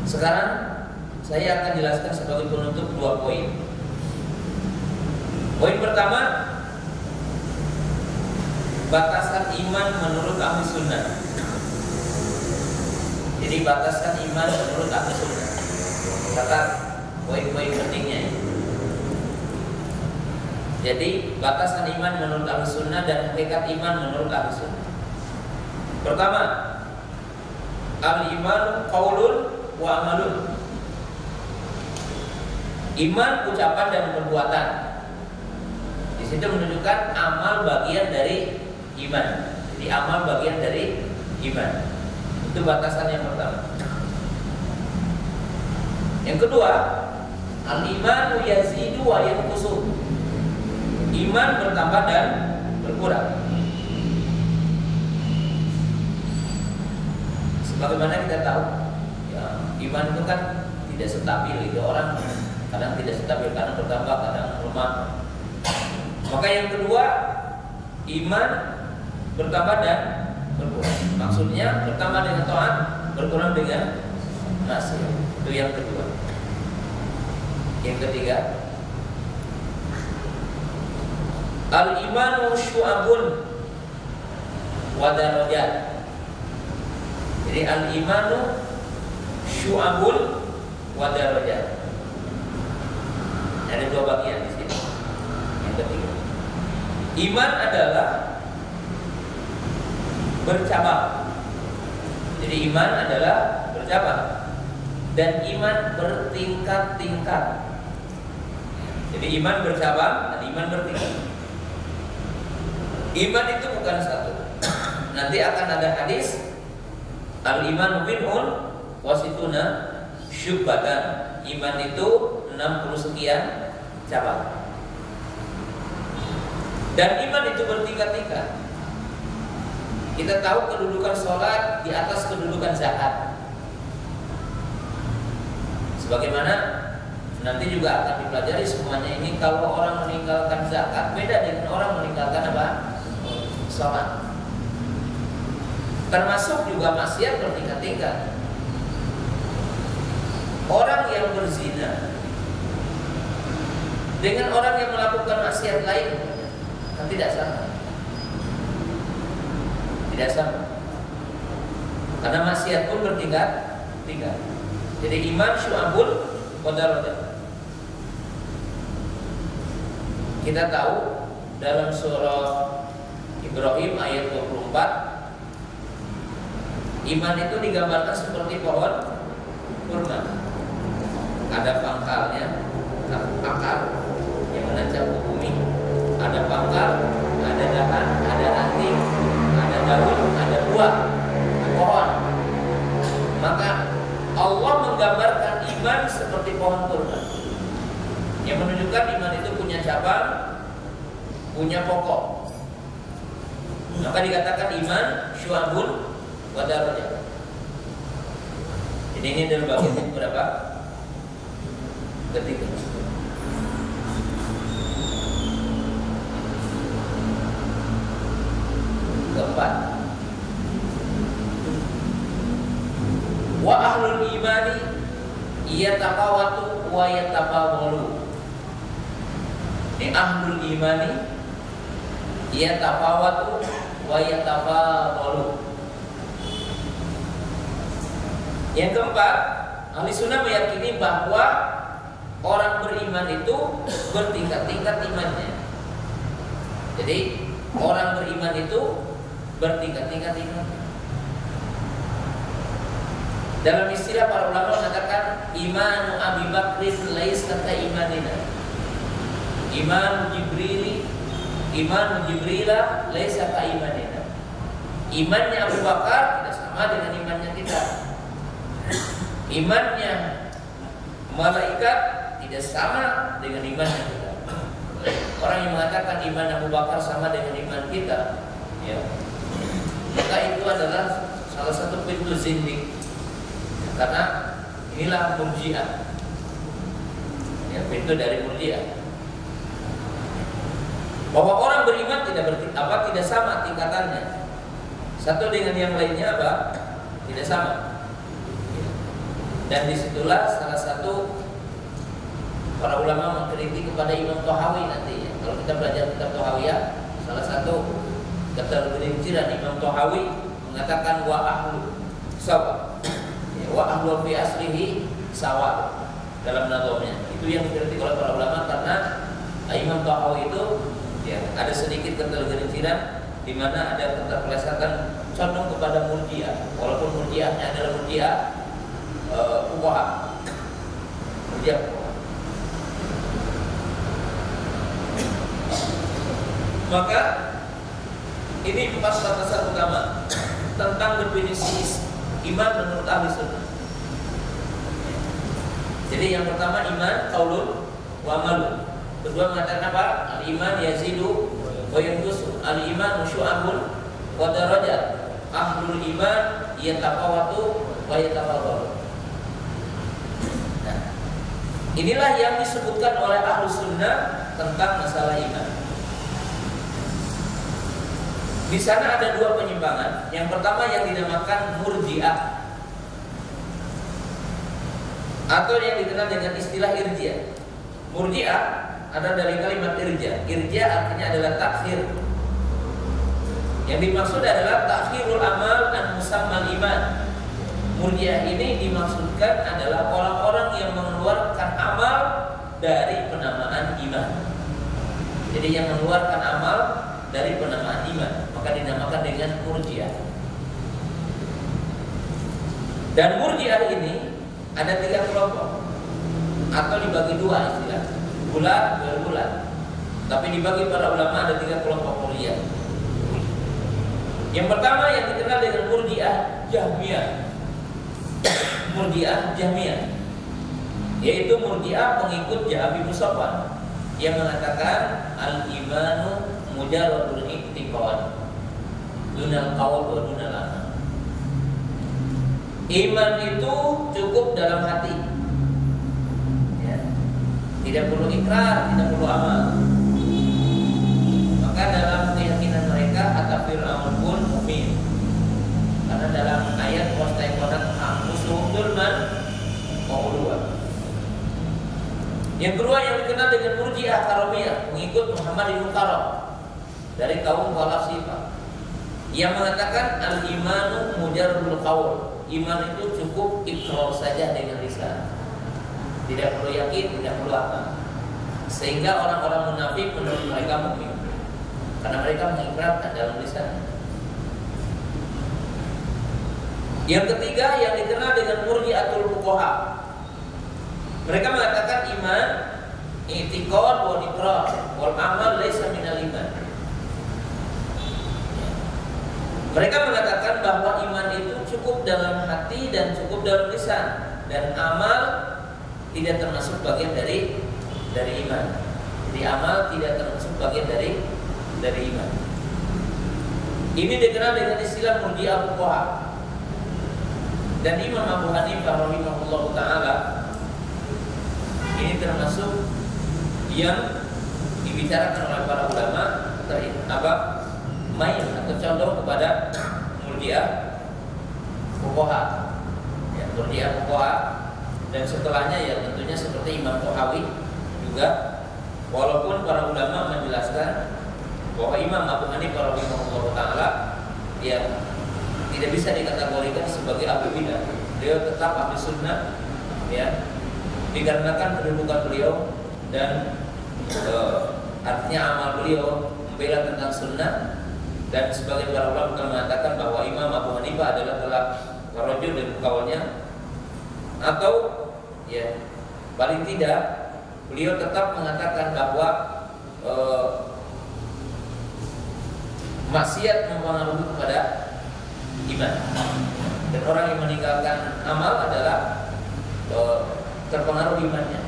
Sekarang saya akan jelaskan sebagai penutup 2 poin. Poin pertama, batasan iman menurut ahli sunnah. Jadi batasan iman menurut ahli sunnah. Catat poin-poin pentingnya. Jadi batasan iman menurut ahli sunnah dan hakikat iman menurut ahli sunnah. Pertama, al-iman qaulun wa amalun. Iman ucapan dan perbuatan. Di situ menunjukkan amal bagian dari iman. Jadi amal bagian dari iman. Itu batasan yang pertama. Yang kedua, al-imanu yazidu wa yanqusu. Iman bertambah dan berkurang. Sebagaimana kita tahu, ya, iman itu kan tidak stabil. Itu orang kadang tidak stabil, kadang bertambah, kadang lemah. Maka yang kedua, iman bertambah dan berkurang. Maksudnya bertambah dengan taat, berkurang dengan maksiat. Itu yang kedua. Yang ketiga, al-imanu syu'abun wa darajat. Jadi al-imanu syu'abun wa darajat. Ada dua bagian di sini. Yang ketiga, iman adalah bercabang. Jadi iman adalah bercabang dan iman bertingkat-tingkat. Jadi iman bercabang dan iman bertingkat. Iman itu bukan satu. Nanti akan ada hadis al-iman bid'un wa situna syu'batan. Iman itu 60 sekian cabang. Dan iman itu bertingkat-tingkat. Kita tahu kedudukan sholat di atas kedudukan zakat. Sebagaimana nanti juga akan dipelajari semuanya ini, kalau orang meninggalkan zakat beda dengan orang meninggalkan apa? Sholat. Termasuk juga maksiat bertingkat-tingkat. Orang yang berzina dengan orang yang melakukan maksiat lain kan tidak sama. Tidak sama. Karena maksiat pun bertingkat-tingkat. Jadi iman syu'abul wa darajat. Kita tahu dalam surah Ibrahim ayat 24, iman itu digambarkan seperti pohon kurma. Ada pangkalnya, akar yang menancap ke bumi, ada pangkal, ada dahan, ada ranting, ada daun, ada buah pohon. Maka Allah menggambarkan iman seperti pohon kurma, yang menunjukkan iman itu punya cabang, punya pokok. Maka dikatakan iman syu'abun wa darajat. Jadi ini adalah bagian berapa? Ketiga. Keempat, wa ahlul imani yatafawatu wa yatafawwalu. Ini ahlul imani yatafawatu wa yatafawwalu. Yang keempat, ahli sunnah meyakini bahwa orang beriman itu bertingkat-tingkat imannya. Jadi orang beriman itu bertingkat-tingkat imannya. Dalam istilah para ulama mengatakan imanu Abi Bakrin laisa ka imanina. Imanu Jibrila laisa ka imanina. Imannya Abu Bakar tidak sama dengan imannya kita. Imannya malaikat tidak sama dengan imannya kita. Orang yang mengatakan iman Abu Bakar sama dengan iman kita, ya, maka itu adalah salah satu pintu zindik. Karena inilah Murji'ah, ya, pintu dari Murji'ah. Bahwa orang beriman tidak sama tingkatannya. Satu dengan yang lainnya apa? Tidak sama. Dan disitulah salah satu para ulama mengkritik kepada Imam Tahawi nanti, ya. Kalau kita belajar kitab Tahawiyah, salah satu ketergelinciran Imam Tahawi mengatakan wa ahlu sawa, ya, wa ahlu fi aslihi sawa dalam nazamnya. Itu yang dikritik oleh para ulama karena Imam Tahawi itu, ya, ada sedikit ketergelinciran di mana ada keterpelesetan condong kepada Murji'ah, walaupun Murji'ahnya adalah Murji'ah fuqaha. Murji'ah. Maka Ini 4 batasan utama tentang definisi iman menurut ahli sunnah. Jadi yang pertama iman qaulun wa amalun. Kedua mengatakan apa? Al-iman yazidu wa yanqusu. Al-iman syu'abun wa darajat. Ahlul iman yatafawatu wa yatafadalu. Nah, inilah yang disebutkan oleh ahli sunnah tentang masalah iman. Di sana ada 2 penyimpangan. Yang pertama yang dinamakan murji'ah atau yang dikenal dengan istilah irja'. Murji'ah ada dari kalimat irja'. Irja' artinya adalah takhir. Yang dimaksud adalah takhirul amal an musammal iman. Murji'ah ini dimaksudkan adalah orang-orang yang mengeluarkan amal dari penamaan iman. Jadi yang mengeluarkan amal dari penamaan iman, maka dinamakan dengan murji'ah. Dan murji'ah ini ada 3 kelompok atau dibagi 2 istilah, bulat, berbulat. Tapi dibagi para ulama ada 3 kelompok murji'ah. Yang pertama yang dikenal dengan murji'ah Jahmiyah. Murji'ah Jahmiyah, yaitu murji'ah pengikut Jahmi bin Safwan yang mengatakan al-imanu mujarradul i'tiqad dunal qaul wa dunal amal. Iman itu cukup dalam hati, ya. Tidak perlu ikrar, tidak perlu amal. Maka dalam keyakinan mereka atafir amal pun mu'min. Karena dalam ayat wastaiqonat anfusuhum dzulman wa uluwan. Yang kedua yang dikenal dengan murji'ah karamiyah, mengikut Muhammad bin Karam dari kaum Falasifah yang mengatakan al-imanu mujarradul qaul. Iman itu cukup ikrar saja dengan lisan, tidak perlu yakin, tidak perlu amal. Sehingga orang-orang munafik menurut mereka mukmin karena mereka mengikrarkan dalam lisan. Yang ketiga yang dikenal dengan murji'atul fuqaha. Mereka mengatakan iman i'tiqad wal iqrar wal amal laisa minal iman. Mereka mengatakan bahwa iman itu cukup dalam hati dan cukup dalam lisan, dan amal tidak termasuk bagian dari iman. Jadi amal tidak termasuk bagian dari iman. Ini dikenal dengan istilah murji'ah fuqaha. Dan Imam Abu Hanifah rahimahullah taala ini termasuk yang dibicarakan oleh para ulama main atau condong kepada murji'ah fuqaha, ya, murji'ah fuqaha. Dan setelahnya ya tentunya seperti Imam Tahawi juga, walaupun para ulama menjelaskan bahwa Imam Abu Hanifah rahimahullah taala ya tidak bisa dikategorikan sebagai ahli bidah. Beliau tetap ahli sunnah, ya, dikarenakan kedudukan beliau dan artinya amal beliau membela tentang sunnah. Dan sebagai para ulama mengatakan bahwa Imam Abu Hanifah adalah telah merujuk dari kaulnya, atau ya paling tidak beliau tetap mengatakan bahwa maksiat mempengaruhi kepada iman, dan orang yang meninggalkan amal adalah terpengaruh imannya.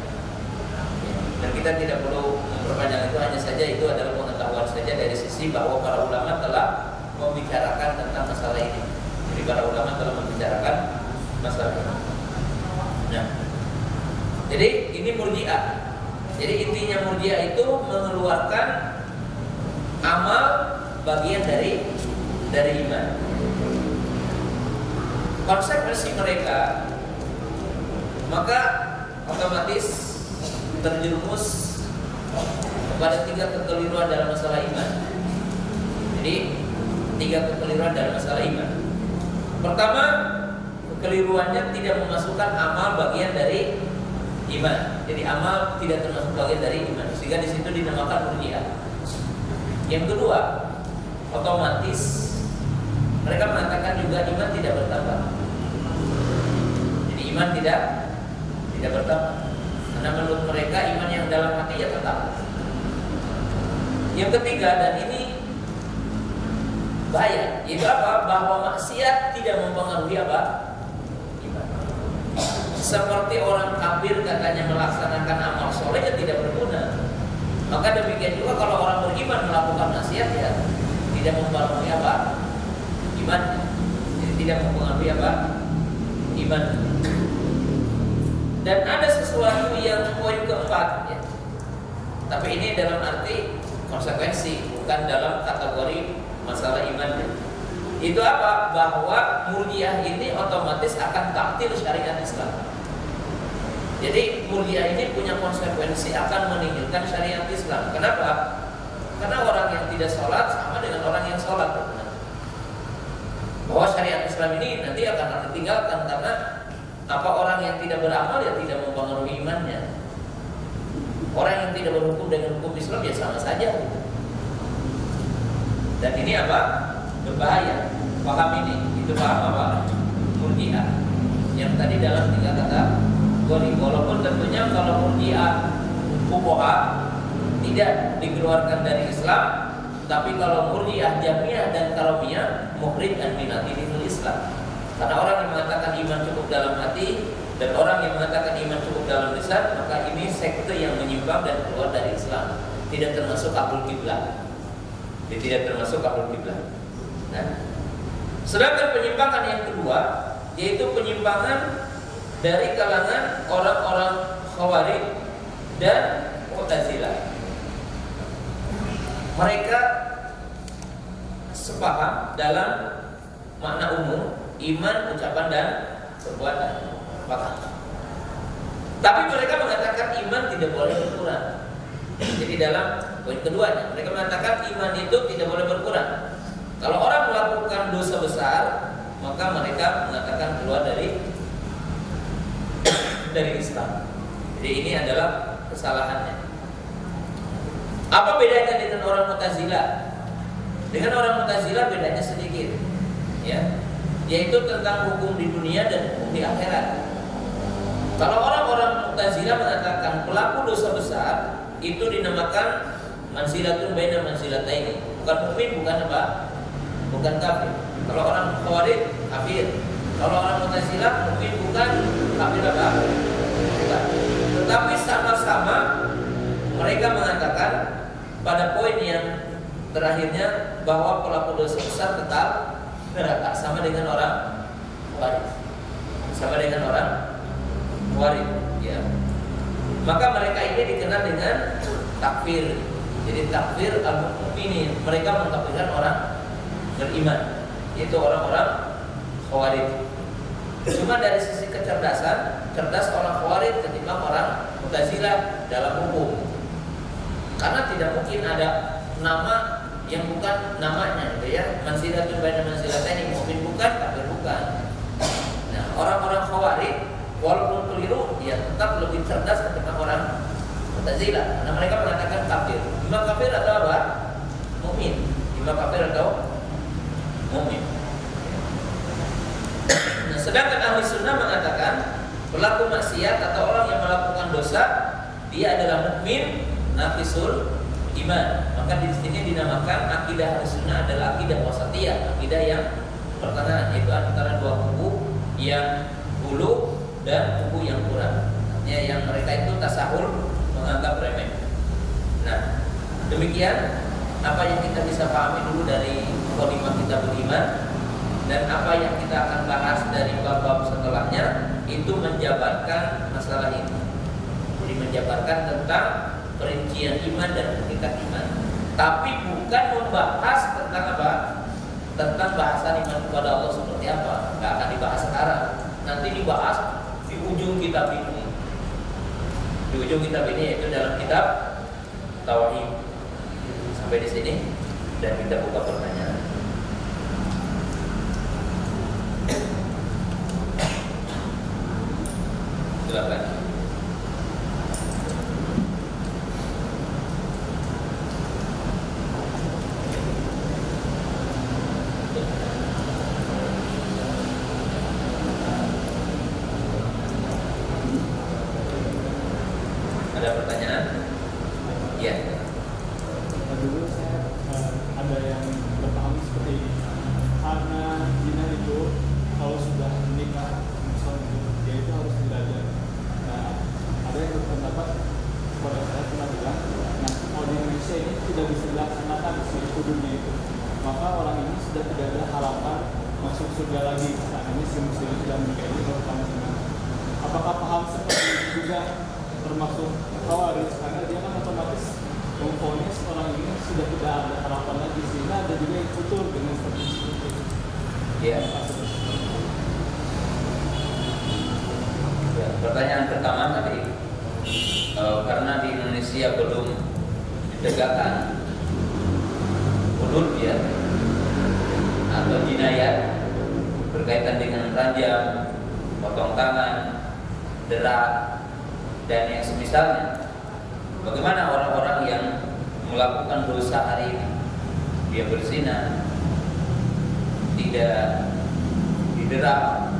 Dan kita tidak perlu memperpanjang itu, hanya saja itu adalah pengetahuan saja dari sisi bahwa para ulama telah membicarakan tentang masalah ini. Jadi para ulama telah membicarakan masalah ini. Nah, jadi ini murji'ah. Jadi intinya murji'ah itu mengeluarkan amal bagian dari iman. Konsekuensi mereka maka otomatis terjerumus kepada 3 kekeliruan dalam masalah iman. Jadi 3 kekeliruan dalam masalah iman. Pertama, kekeliruannya tidak memasukkan amal bagian dari iman. Jadi amal tidak termasuk bagian dari iman, sehingga di situ dinamakan murji'ah. Yang kedua, otomatis mereka mengatakan juga iman tidak bertambah. Jadi iman tidak bertambah. Karena menurut mereka iman yang dalam hati ya tetap. Yang ketiga, dan ini bahaya. Itu apa? Bahwa maksiat tidak mempengaruhi apa? Iman. Seperti orang kafir katanya melaksanakan amal soleh ya tidak berguna. Maka demikian juga kalau orang beriman melakukan maksiat ya tidak mempengaruhi apa? Iman. Jadi tidak mempengaruhi apa? Iman. Dan ada sesuatu yang poin keempat ya. Tapi ini dalam arti konsekuensi, bukan dalam kategori masalah iman. Itu apa? Bahwa Murji'ah ini otomatis akan taktil syariat Islam. Jadi Murji'ah ini punya konsekuensi akan meninggalkan syariat Islam. Kenapa? Karena orang yang tidak sholat sama dengan orang yang sholat. Bahwa syariat Islam ini nanti akan ditinggalkan karena apa, orang yang tidak beramal ya tidak mempengaruhi imannya. Orang yang tidak berhukum dengan hukum Islam ya sama saja. Dan ini apa? Berbahaya. Paham ini? Itu paham apa? Murji'ah. Yang tadi dalam 3 kata walaupun tentunya kalau Murji'ah fuqaha tidak dikeluarkan dari Islam, tapi kalau Murji'ah Jahmiyah dan Karamiyah mukhrij an dinil Islam. Karena orang yang mengatakan iman cukup dalam hati dan orang yang mengatakan iman cukup dalam lisan, maka ini sekte yang menyimpang dan keluar dari Islam. Tidak termasuk ahlul qiblah. Tidak termasuk ahlul qiblah. Nah, sedangkan penyimpangan yang kedua yaitu penyimpangan dari kalangan orang-orang Khawarij dan Mu'tazilah. Mereka sepaham dalam makna umum iman, ucapan dan perbuatan. Tapi mereka mengatakan iman tidak boleh berkurang. Jadi dalam poin keduanya mereka mengatakan iman itu tidak boleh berkurang. Kalau orang melakukan dosa besar, maka mereka mengatakan keluar dari Islam. Jadi ini adalah kesalahannya. Apa bedanya dengan orang Mu'tazilah? Dengan orang Mu'tazilah bedanya sedikit, ya, yaitu tentang hukum di dunia dan hukum di akhirat. Kalau orang-orang Mu'tazilah mengatakan pelaku dosa besar itu dinamakan manzilatun baina manzilataini. Bukan mukmin, bukan apa? Bukan kafir. Kalau orang Khawarij kafir. Kalau orang Mu'tazilah mukmin bukan, kafir apa? Bukan. Tetapi sama-sama mereka mengatakan pada poin yang terakhirnya bahwa pelaku dosa besar tetap neraka, sama dengan orang Khawarij. Sama dengan orang Khawarij, ya. Maka mereka ini dikenal dengan takfir. Jadi takfir al-mu'minin, mereka mengkafirkan orang beriman, yaitu orang-orang Khawarij. Cuma dari sisi kecerdasan, cerdas orang Khawarij ketimbang orang Mu'tazilah dalam hukum. Karena tidak mungkin ada nama yang bukan namanya, gitu ya. Manzilatun baina manzilataini, mukmin bukan, kafir bukan. Nah, orang-orang Khawarij walaupun keliru, dia tetap lebih cerdas ketimbang orang Mu'tazilah. Karena mereka mengatakan kafir. Imam kafir atau apa? Mukmin. Imam kafir atau mukmin. Nah, sedangkan ahli sunnah mengatakan pelaku maksiat atau orang yang melakukan dosa dia adalah mukmin naqisul iman. Maka di sini dinamakan akidah ahli sunnah adalah akidah wasatiyah, akidah yang pertengahan, yaitu antara dua kubu yang hulu dan kubu yang kurang. Artinya yang mereka itu tasahul, menganggap remeh. Nah, demikian apa yang kita bisa pahami dulu dari Qadimah Kitabul Iman, dan apa yang kita akan bahas dari bab-bab setelahnya itu menjabarkan masalah ini. Jadi menjabarkan tentang perincian iman dan hakikat iman, tapi bukan membahas tentang apa? Tentang bahasan iman kepada Allah seperti apa. Nggak akan dibahas sekarang. Nanti dibahas di ujung kitab ini. Di ujung kitab ini, yaitu dalam kitab Tauhid. Sampai di sini dan kita buka pertanyaan. Silakan. Ada pertanyaan? Ya. Dulu saya ada yang berpaham kudusnya itu, maka orang ini sudah tidak ada harapan masuk surga lagi. Saat ini si muslim sudah menikah ini merupakan sunnah. Apakah paham seperti itu juga termasuk khawarij? Karena dia kan otomatis memvonis orang ini sudah tidak ada harapan lagi, sehingga ada juga yang futur dengan seperti itu. Ya. Ya, pertanyaan pertama tadi, karena di Indonesia belum ditegakkan hudud ya atau jinayat berkaitan dengan rajam, potong tangan, derak dan yang semisalnya. Bagaimana orang-orang yang melakukan dosa hari ini? Dia berzina, tidak diderak,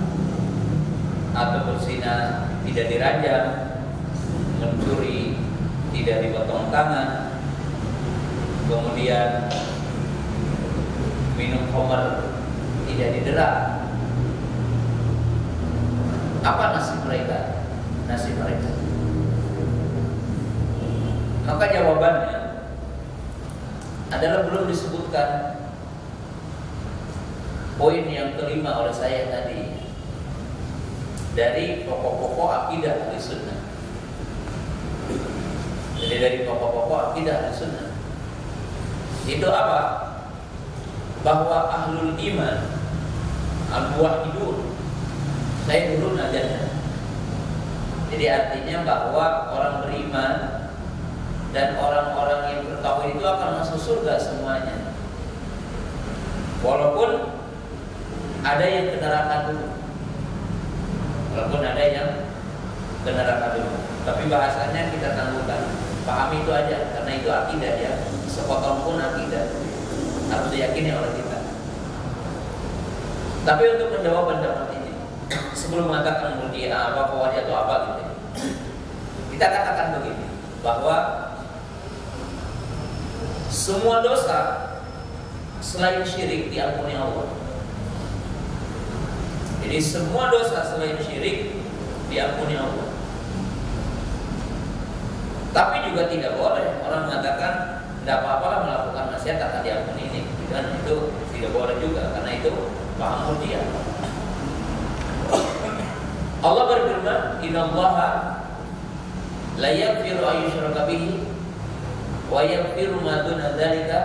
atau berzina tidak dirajam, mencuri tidak dipotong tangan, kemudian minum khamar tidak diderak. Apa nasib mereka? Nasib mereka. Maka jawabannya adalah belum disebutkan poin yang kelima oleh saya tadi dari pokok-pokok akidah Ahlussunnah. Jadi dari pokok-pokok akidah Ahlussunnah itu apa? Bahwa ahlul iman, al-muwahhidun. Saya dulu najanya. Jadi artinya bahwa orang beriman dan orang-orang yang bertauhid itu akan masuk surga semuanya. Walaupun ada yang ke neraka dulu. Walaupun ada yang ke neraka dulu. Tapi bahasanya kita tangguhkan. Pahami itu aja, karena itu akidah ya. Sepotong pun akidah harus diyakini oleh kita. Tapi untuk menjawab pendapat ini, sebelum mengatakan murji'ah apa, khawarij atau apa gitu, kita katakan begini, bahwa semua dosa selain syirik diampuni Allah. Jadi semua dosa selain syirik diampuni Allah. Tapi juga tidak boleh orang mengatakan tidak apa-apa melakukan maksiat akan diampuni ini, dan itu tidak boleh juga, karena itu paham murji'ah. Allah berfirman, "Innallaha la yaghfiru an yushraka bihi wa yaghfiru ma duna dzalika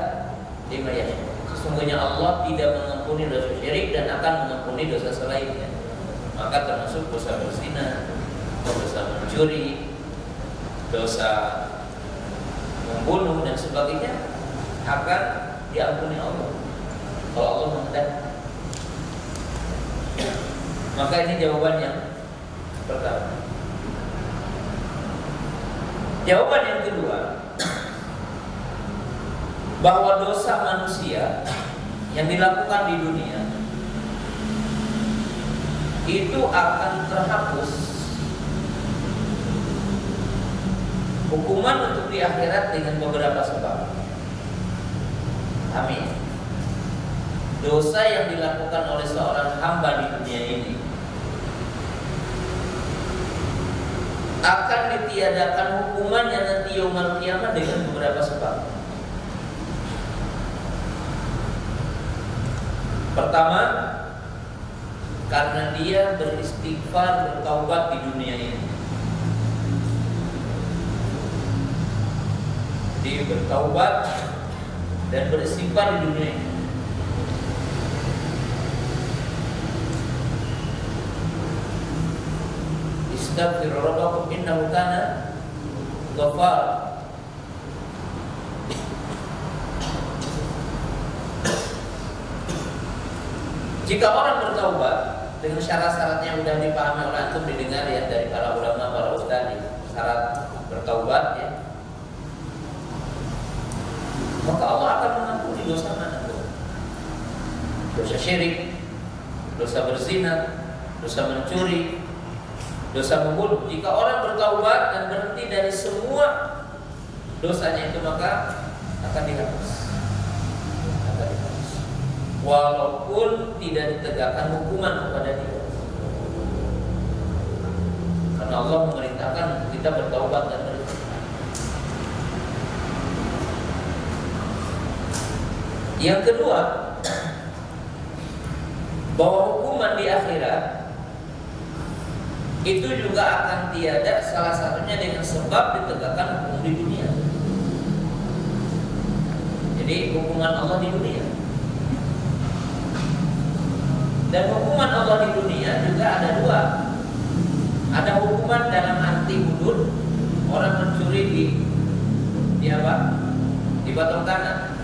liman yasha." Sesungguhnya Allah tidak mengampuni dosa syirik dan akan mengampuni dosa selainnya. Maka termasuk dosa berzina, dosa mencuri, dosa membunuh dan sebagainya akan diampuni Allah kalau Allah menghendaki. Maka ini jawaban yang pertama. Jawaban yang kedua, bahwa dosa manusia yang dilakukan di dunia itu akan terhapus. Hukuman untuk di akhirat dengan beberapa sebab. Amin. Dosa yang dilakukan oleh seorang hamba di dunia ini akan ditiadakan hukumannya nanti yaumul qiyamah dengan beberapa sebab. Pertama, karena dia beristighfar, bertaubat di dunia ini. Dia bertaubat dan beristighfar di dunia ini. Istaghfiru rabbakum innahu kana ghaffar. Jika orang bertaubat dengan syarat-syarat yang sudah dipahami oleh antum, didengar ya dari para ulama, para ustaz, syarat bertaubat ya, maka Allah akan mengampuni dosa mana tuh? Dosa syirik, dosa berzina, dosa mencuri, dosa membunuh. Jika orang bertaubat dan berhenti dari semua dosanya itu, maka akan dihapus. Walaupun tidak ditegakkan hukuman kepada dia, karena Allah memerintahkan kita bertaubat dan beristighfar. Yang kedua, bahwa hukuman di akhirat itu juga akan tiada, salah satunya dengan sebab ditegakkan hukum di dunia. Jadi hukuman Allah di dunia. Dan hukuman Allah di dunia juga ada dua. Ada hukuman dalam arti hudud, orang mencuri di apa? Di batang tanah.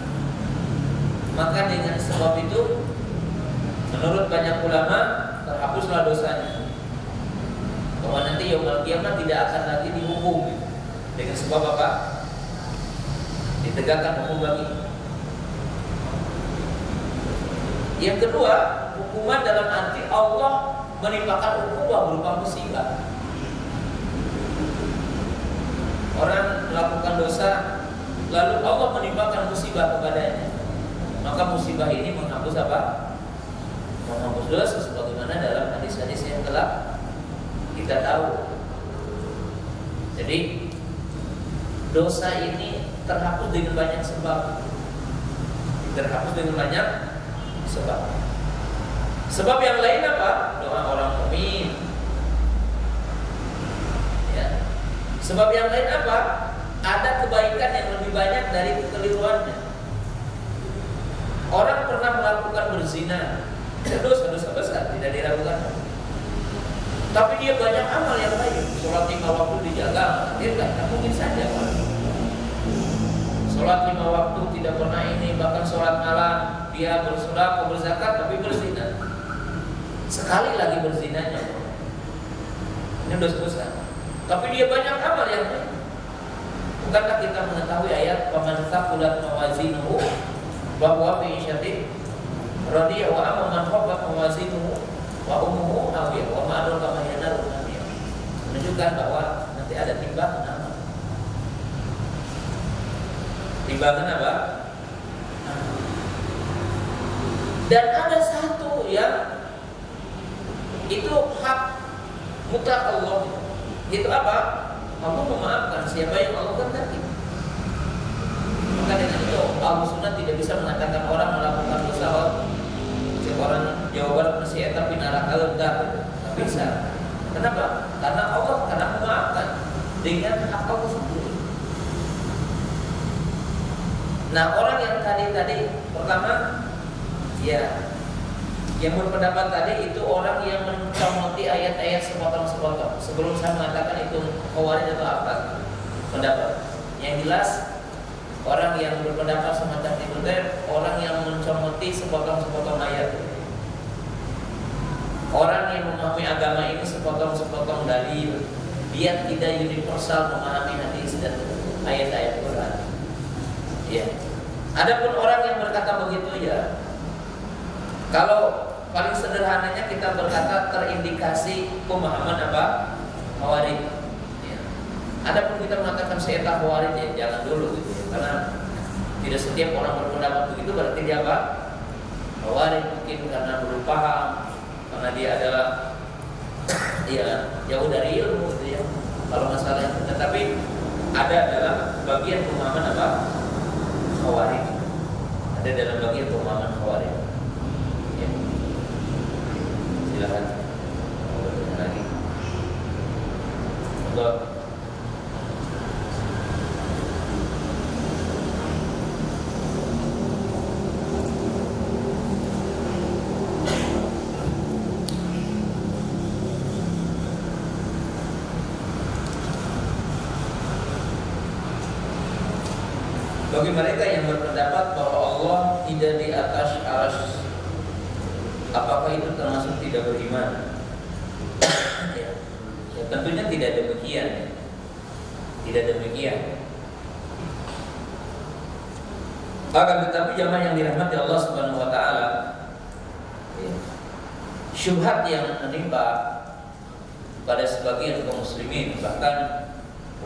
Maka dengan sebab itu, menurut banyak ulama, terhapuslah dosanya. Bahwa nanti yaumul kiamat tidak akan lagi dihukum. Dengan sebab apa? Ditegakkan hukum lagi. Yang kedua, hukuman dalam arti Allah menimpakan hukuman berupa musibah. Orang melakukan dosa, lalu Allah menimpakan musibah kepadanya. Maka musibah ini menghapus apa? Menghapus dosa, sebagaimana dalam hadis-hadis yang telah kita tahu. Jadi dosa ini terhapus dengan banyak sebab. Terhapus dengan banyak sebab. Sebab yang lain apa? Doa orang mukmin. Ya. Sebab yang lain apa? Ada kebaikan yang lebih banyak dari kekeliruannya. Orang pernah melakukan berzina, dosa-dosa besar, tidak diragukan. Tapi dia banyak amal yang lain. Sholat 5 waktu dijaga, tidak mungkin saja. Sholat 5 waktu tidak pernah ini, bahkan sholat malam dia bersedekah, berzakat, tapi berzina. Sekali lagi berzinanya, ini dosa besar. Tapi dia banyak amal yang lain. Bukankah kita mengetahui ayat faman thaqulat mawazinuhu bahwa fi syati radiyah wa amma man khaffat mawazinuhu wa ummuhu hawiyah wa ma adraka ma hiya narun hamiyah. Menunjukkan bahwa nanti ada timbangan amal. Timbangan apa? Dan ada satu yang itu hak mutlak Allah. Itu apa? Allah memaafkan siapa yang Allah kehendaki. Maka dengan itu Ahlus Sunnah tidak bisa mengatakan orang melakukan dosa orang Jawa Barat masih etap di neraka enggak bisa. Kenapa? Karena Allah memaafkan dengan hak Allah sendiri. Nah, orang yang tadi pertama ya yang berpendapat tadi itu orang yang mencomoti ayat-ayat sepotong-sepotong. Sebelum saya mengatakan itu khawarij atau apa pendapat. Yang jelas orang yang berpendapat semacam itu orang yang mencomoti sepotong-sepotong ayat. Orang yang memahami agama ini sepotong-sepotong dalil. Dia tidak universal memahami hadis dan ayat-ayat Quran. Ya. Adapun orang yang berkata begitu ya, kalau paling sederhananya kita berkata terindikasi pemahaman apa? Khawarij. Ya. Adapun kita mengatakan saya tak khawarij ya jangan dulu gitu ya. Karena tidak setiap orang berpendapat begitu berarti dia apa? Khawarij, mungkin karena belum paham, karena dia adalah ya jauh dari ilmu gitu ya. Kalau masalah itu, tetapi ada dalam bagian pemahaman apa? Khawarij. Ada dalam bagian pemahaman Khawarij. Ya. Silakan. Lagi. Untuk bagi mereka yang berpendapat bahwa Allah tidak di atas arsy, apakah itu termasuk tidak beriman? Ya, tentunya tidak demikian. Tidak demikian. Akan tetapi jamaah yang dirahmati Allah Subhanahu wa taala, ya, syubhat yang menimpa pada sebagian kaum muslimin, bahkan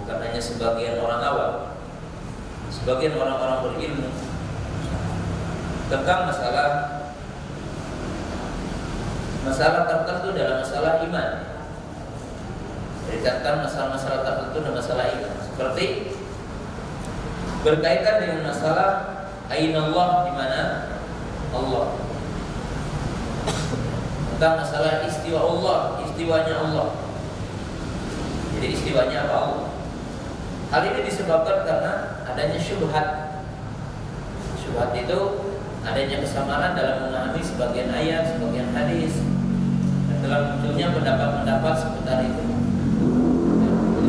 bukan hanya sebagian orang awam, sebagian orang-orang berilmu tentang masalah tertentu dalam masalah iman. Jadi tentang masalah-masalah tertentu dalam masalah iman, seperti berkaitan dengan masalah Aina Allah, di mana Allah. Tentang masalah istiwa Allah, istiwanya Allah. Jadi istiwanya apa Allah? Hal ini disebabkan karena adanya syubhat. Syubhat itu adanya kesamaran dalam memahami sebagian ayat, sebagian hadis, dan dalam munculnya pendapat-pendapat seputar itu. Jadi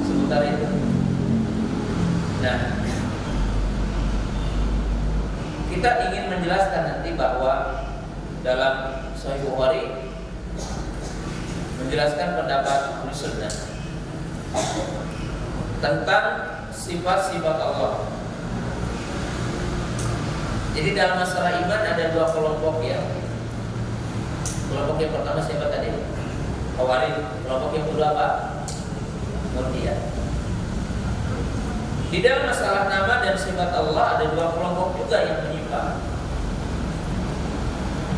seputar itu. Nah, kita ingin menjelaskan nanti bahwa dalam Sahih Bukhari menjelaskan pendapat Ahlus Sunnah tentang sifat-sifat Allah. Jadi dalam masalah iman ada dua kelompok ya. Kelompok yang pertama siapa tadi? Khawarij. Kelompok yang kedua apa? Murji'ah. Di dalam masalah nama dan sifat Allah ada dua kelompok juga yang menyimpang.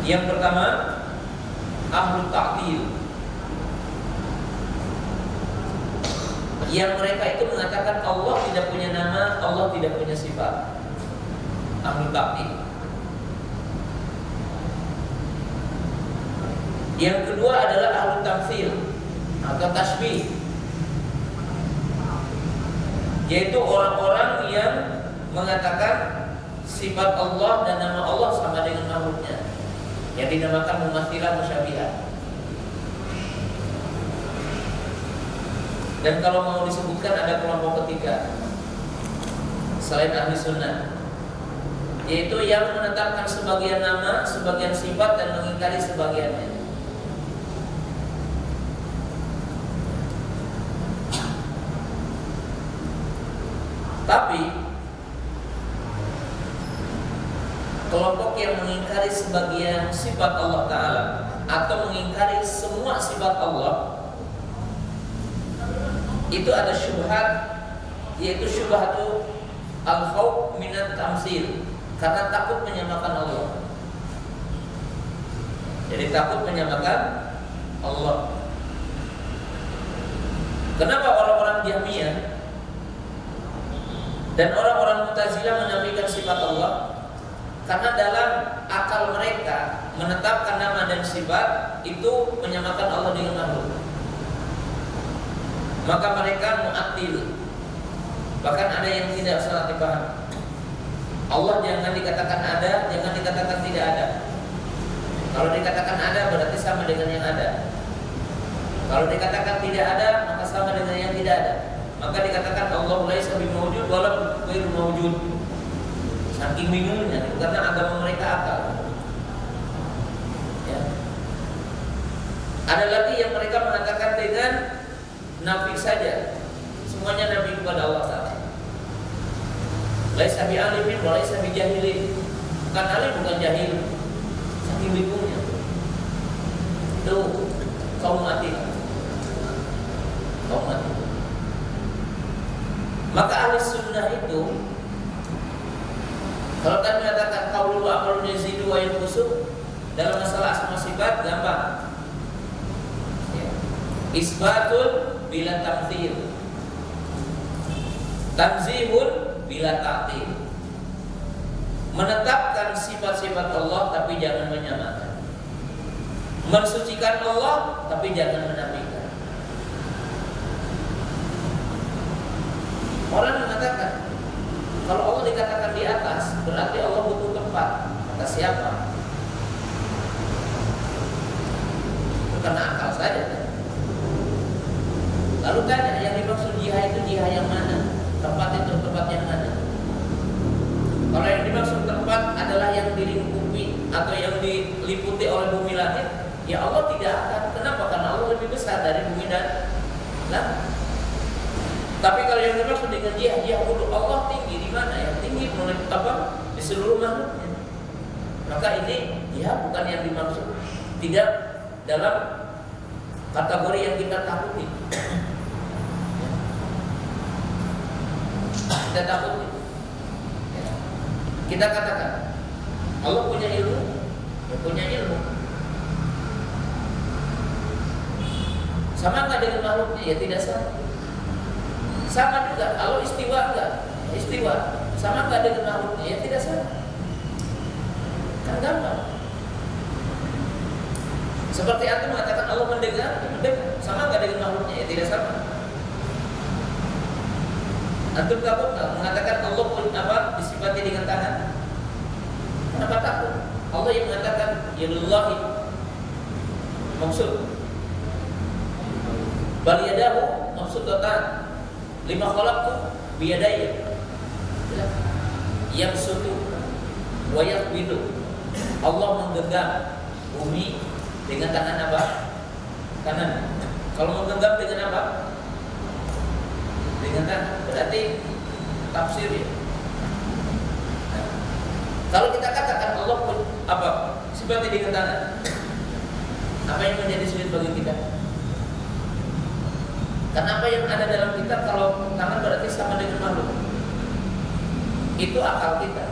Yang pertama, Ahlul Ta'til, yang mereka itu mengatakan Allah tidak punya nama, Allah tidak punya sifat. Ahlul Ta'til. Yang kedua adalah Ahlul Tamtsil atau Tashbih, yaitu orang-orang yang mengatakan sifat Allah dan nama Allah sama dengan makhluknya, yang dinamakan mumatsilah musyabihah. Dan kalau mau disebutkan ada kelompok ketiga selain ahli sunnah, yaitu yang menetapkan sebagian nama, sebagian sifat dan mengingkari sebagiannya. Tapi kelompok yang mengingkari sebagian sifat Allah Ta'ala atau mengingkari semua sifat Allah, itu ada syubhat, yaitu syubhatu al-khawf minat tamsil, karena takut menyamakan Allah. Jadi takut menyamakan Allah. Kenapa orang-orang Jahmiyah dan orang-orang Mu'tazilah menafikan sifat Allah? Karena dalam akal mereka menetapkan nama dan sifat itu menyamakan Allah dengan makhluk. Maka mereka mu'attil. Bahkan ada yang tidak salah dipahami. Allah jangan dikatakan ada, jangan dikatakan tidak ada. Kalau dikatakan ada berarti sama dengan yang ada. Kalau dikatakan tidak ada maka sama dengan yang tidak ada. Maka dikatakan Allah laisa bimawjud wala ghairu mawjud. Saking bingungnya karena agama mereka akal. Ya. Ada lagi yang mereka mengatakan dengan nafi saja, semuanya nafi kepada Allah Ta'ala. Laisa bi alimin wa laisa bi jahilin. Bukan alim bukan jahil. Saking bingungnya. Itu kaum mati. Kaum mati. Maka ahli sunnah itu kalau kami mengatakan qaulu wa aqrun yazidu wa yanqusu dalam masalah asma sifat gampang. Ya. Isbatul bila tamthil, tanzihun bila ta'til. Menetapkan sifat-sifat Allah tapi jangan menyamakan. Mensucikan Allah tapi jangan menafikan. Orang mengatakan kalau Allah dikatakan di atas berarti Allah butuh tempat. Kata siapa? Karena akal saja. Lalu tanya, yang dimaksud jihad itu jihad yang mana? Tempat itu tempat yang mana? Kalau yang dimaksud tempat adalah yang dilingkupi atau yang diliputi oleh bumi langit, ya Allah tidak akan. Kenapa? Karena Allah lebih besar dari bumi dan langit. Tapi kalau yang dimaksud dengan jihad untuk Allah tinggi di mana? Yang tinggi di seluruh makhluknya. Maka ini jihad bukan yang dimaksud. Tidak dalam kategori yang kita takuti. Kita takuti. Kita katakan Allah punya ilmu, punya ilmu. Sama nggak dengan makhluknya? Ya tidak sama. Sama juga, kalau istiwa enggak? Istiwa, sama nggak dengan makhluknya? Ya tidak sama. Kan gampang. Seperti antum mengatakan Allah mendengar, sama nggak dengan makhluknya? Ya tidak sama. Antum takut nggak mengatakan Allah disifati dengan tangan? Kenapa takut? Allah yang mengatakan yadullahi maksud bal yadahu maksud tangan. Lima khalaqtu biyadayya. Yang suatu wayak bidu. Allah menggenggam bumi dengan tangan apa? Kanan. Kalau menggenggam dengan apa? Dengan tangan. Berarti tafsir ya. Nah, kalau kita katakan Allah seperti dengan tangan, apa yang menjadi sulit bagi kita? Karena apa yang ada dalam kita kalau tangan berarti sama dengan makhluk. Itu akal kita.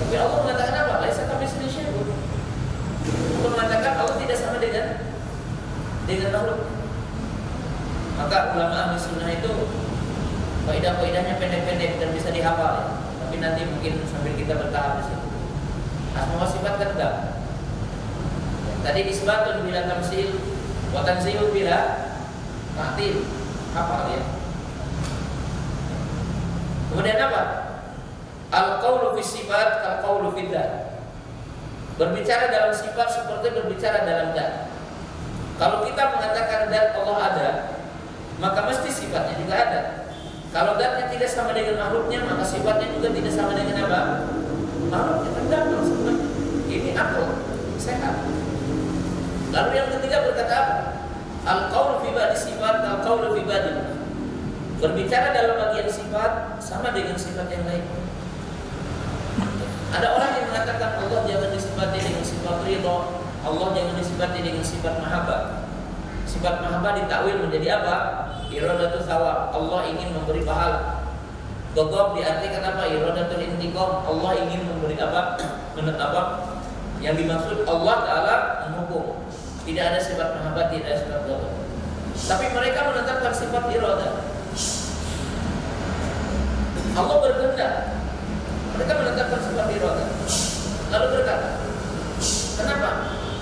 Tapi Allah mengatakan apa? Laisa kamitslihi syai'un. Allah mengatakan Allah tidak sama dengan makhluk. Maka ulama ahli sunnah itu kaidah-kaidahnya pendek-pendek dan bisa dihafal ya. Tapi nanti mungkin sambil kita bertahap di situ. Asma wa sifat kan enggak. Tadi isbatun bila tamsil wa tanzihun bila ta'til. Hafal ya. Kemudian apa? Al-qawlu fi sifat kal-qawlu fi dzat. Berbicara dalam sifat seperti berbicara dalam zat. Kalau kita mengatakan zat Allah ada, maka mesti sifatnya juga ada. Kalau zatnya tidak sama dengan makhluknya, maka sifatnya juga tidak sama dengan apa? Makhluknya. Kan sebenarnya. Ini akal sehat. Lalu yang ketiga berkata apa? Al-qawlu fi ba'di sifat kal-qawlu fi ba'di. Berbicara dalam bagian sifat sama dengan sifat yang lain. Ada orang yang mengatakan Allah jangan disifati dengan sifat ridha, Allah jangan disifati dengan sifat mahabbah. Sifat mahabbah ditakwil menjadi apa? Iradatu thawab, Allah ingin memberi pahala. Ghadab diartikan apa? Iradatul intiqam, Allah ingin memberi apa? Yang dimaksud Allah Ta'ala menghukum. Tidak ada sifat mahabbah, tidak ada sifat ghadab. Tapi mereka menetapkan sifat iradah. Allah berkehendak. Mereka menetapkan sifat iradah. Lalu berkata, kenapa?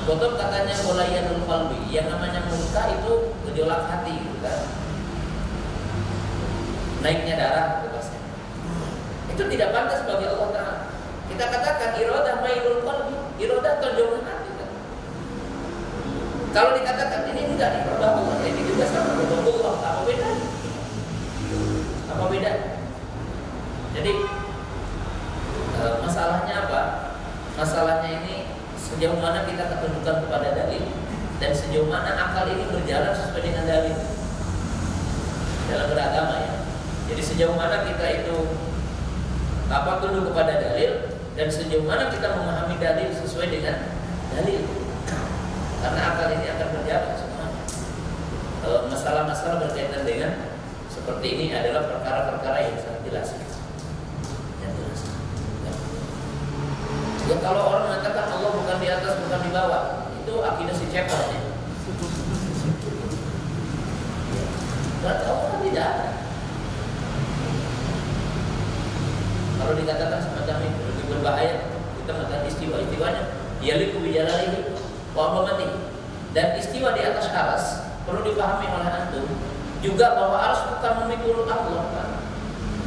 Ghadab katanya walayanul qalbi, yang namanya murka itu gejolak hati, kan? Naiknya darah itu pasti. Itu tidak pantas bagi Allah Ta'ala. Kita katakan iradah mailul qalbi, iradah tonjolan hati, kan? Kalau dikatakan ini enggak iradah Allah, ini juga sama ghadab Allah. Apa beda? Apa beda? Jadi masalahnya apa? Masalahnya ini sejauh mana kita ketundukan kepada dalil dan sejauh mana akal ini berjalan sesuai dengan dalil dalam beragama ya. Jadi sejauh mana kita itu tunduk kepada dalil dan sejauh mana kita memahami dalil sesuai dengan dalil. Karena akal ini akan berjalan semuanya. Masalah-masalah berkaitan dengan seperti ini adalah perkara-perkara yang sangat jelas. Ya, kalau orang mengatakan Allah bukan di atas, bukan di bawah, itu akidah si cepot ya. Berarti Allah tidak ada. Kalau dikatakan semacam itu lebih berbahaya. Kita mengatakan istiwanya yaliku bijalalihi wa amamati. Dan istiwa di atas aras perlu dipahami oleh antum juga bahwa aras bukan memikul Allah kan.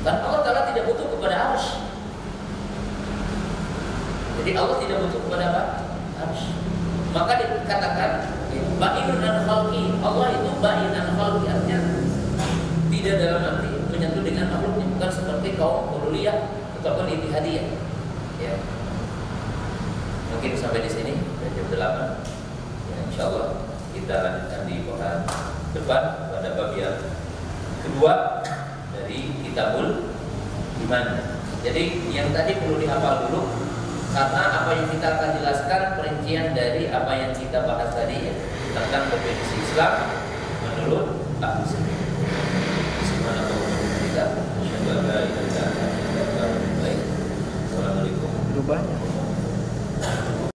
Dan Allah Ta'ala tidak butuh kepada aras. Jadi Allah tidak butuh kepada apa? Arsy. Maka dikatakan ba'inun an khalqi. Allah itu ba'inan khalqi, artinya tidak dalam arti menyatu dengan makhluknya, bukan seperti kaum hululiyah ataupun ittihadiyah. Ya. Mungkin sampai di sini jam 8. Ya, insyaallah kita lanjutkan di pekan depan pada bab yang kedua dari Kitabul Iman. Jadi yang tadi perlu dihafal dulu. Karena apa yang kita akan jelaskan perincian dari apa yang kita bahas tadi ya, tentang definisi Islam menurut ahli sunnah. Assalamualaikum. Berubahnya.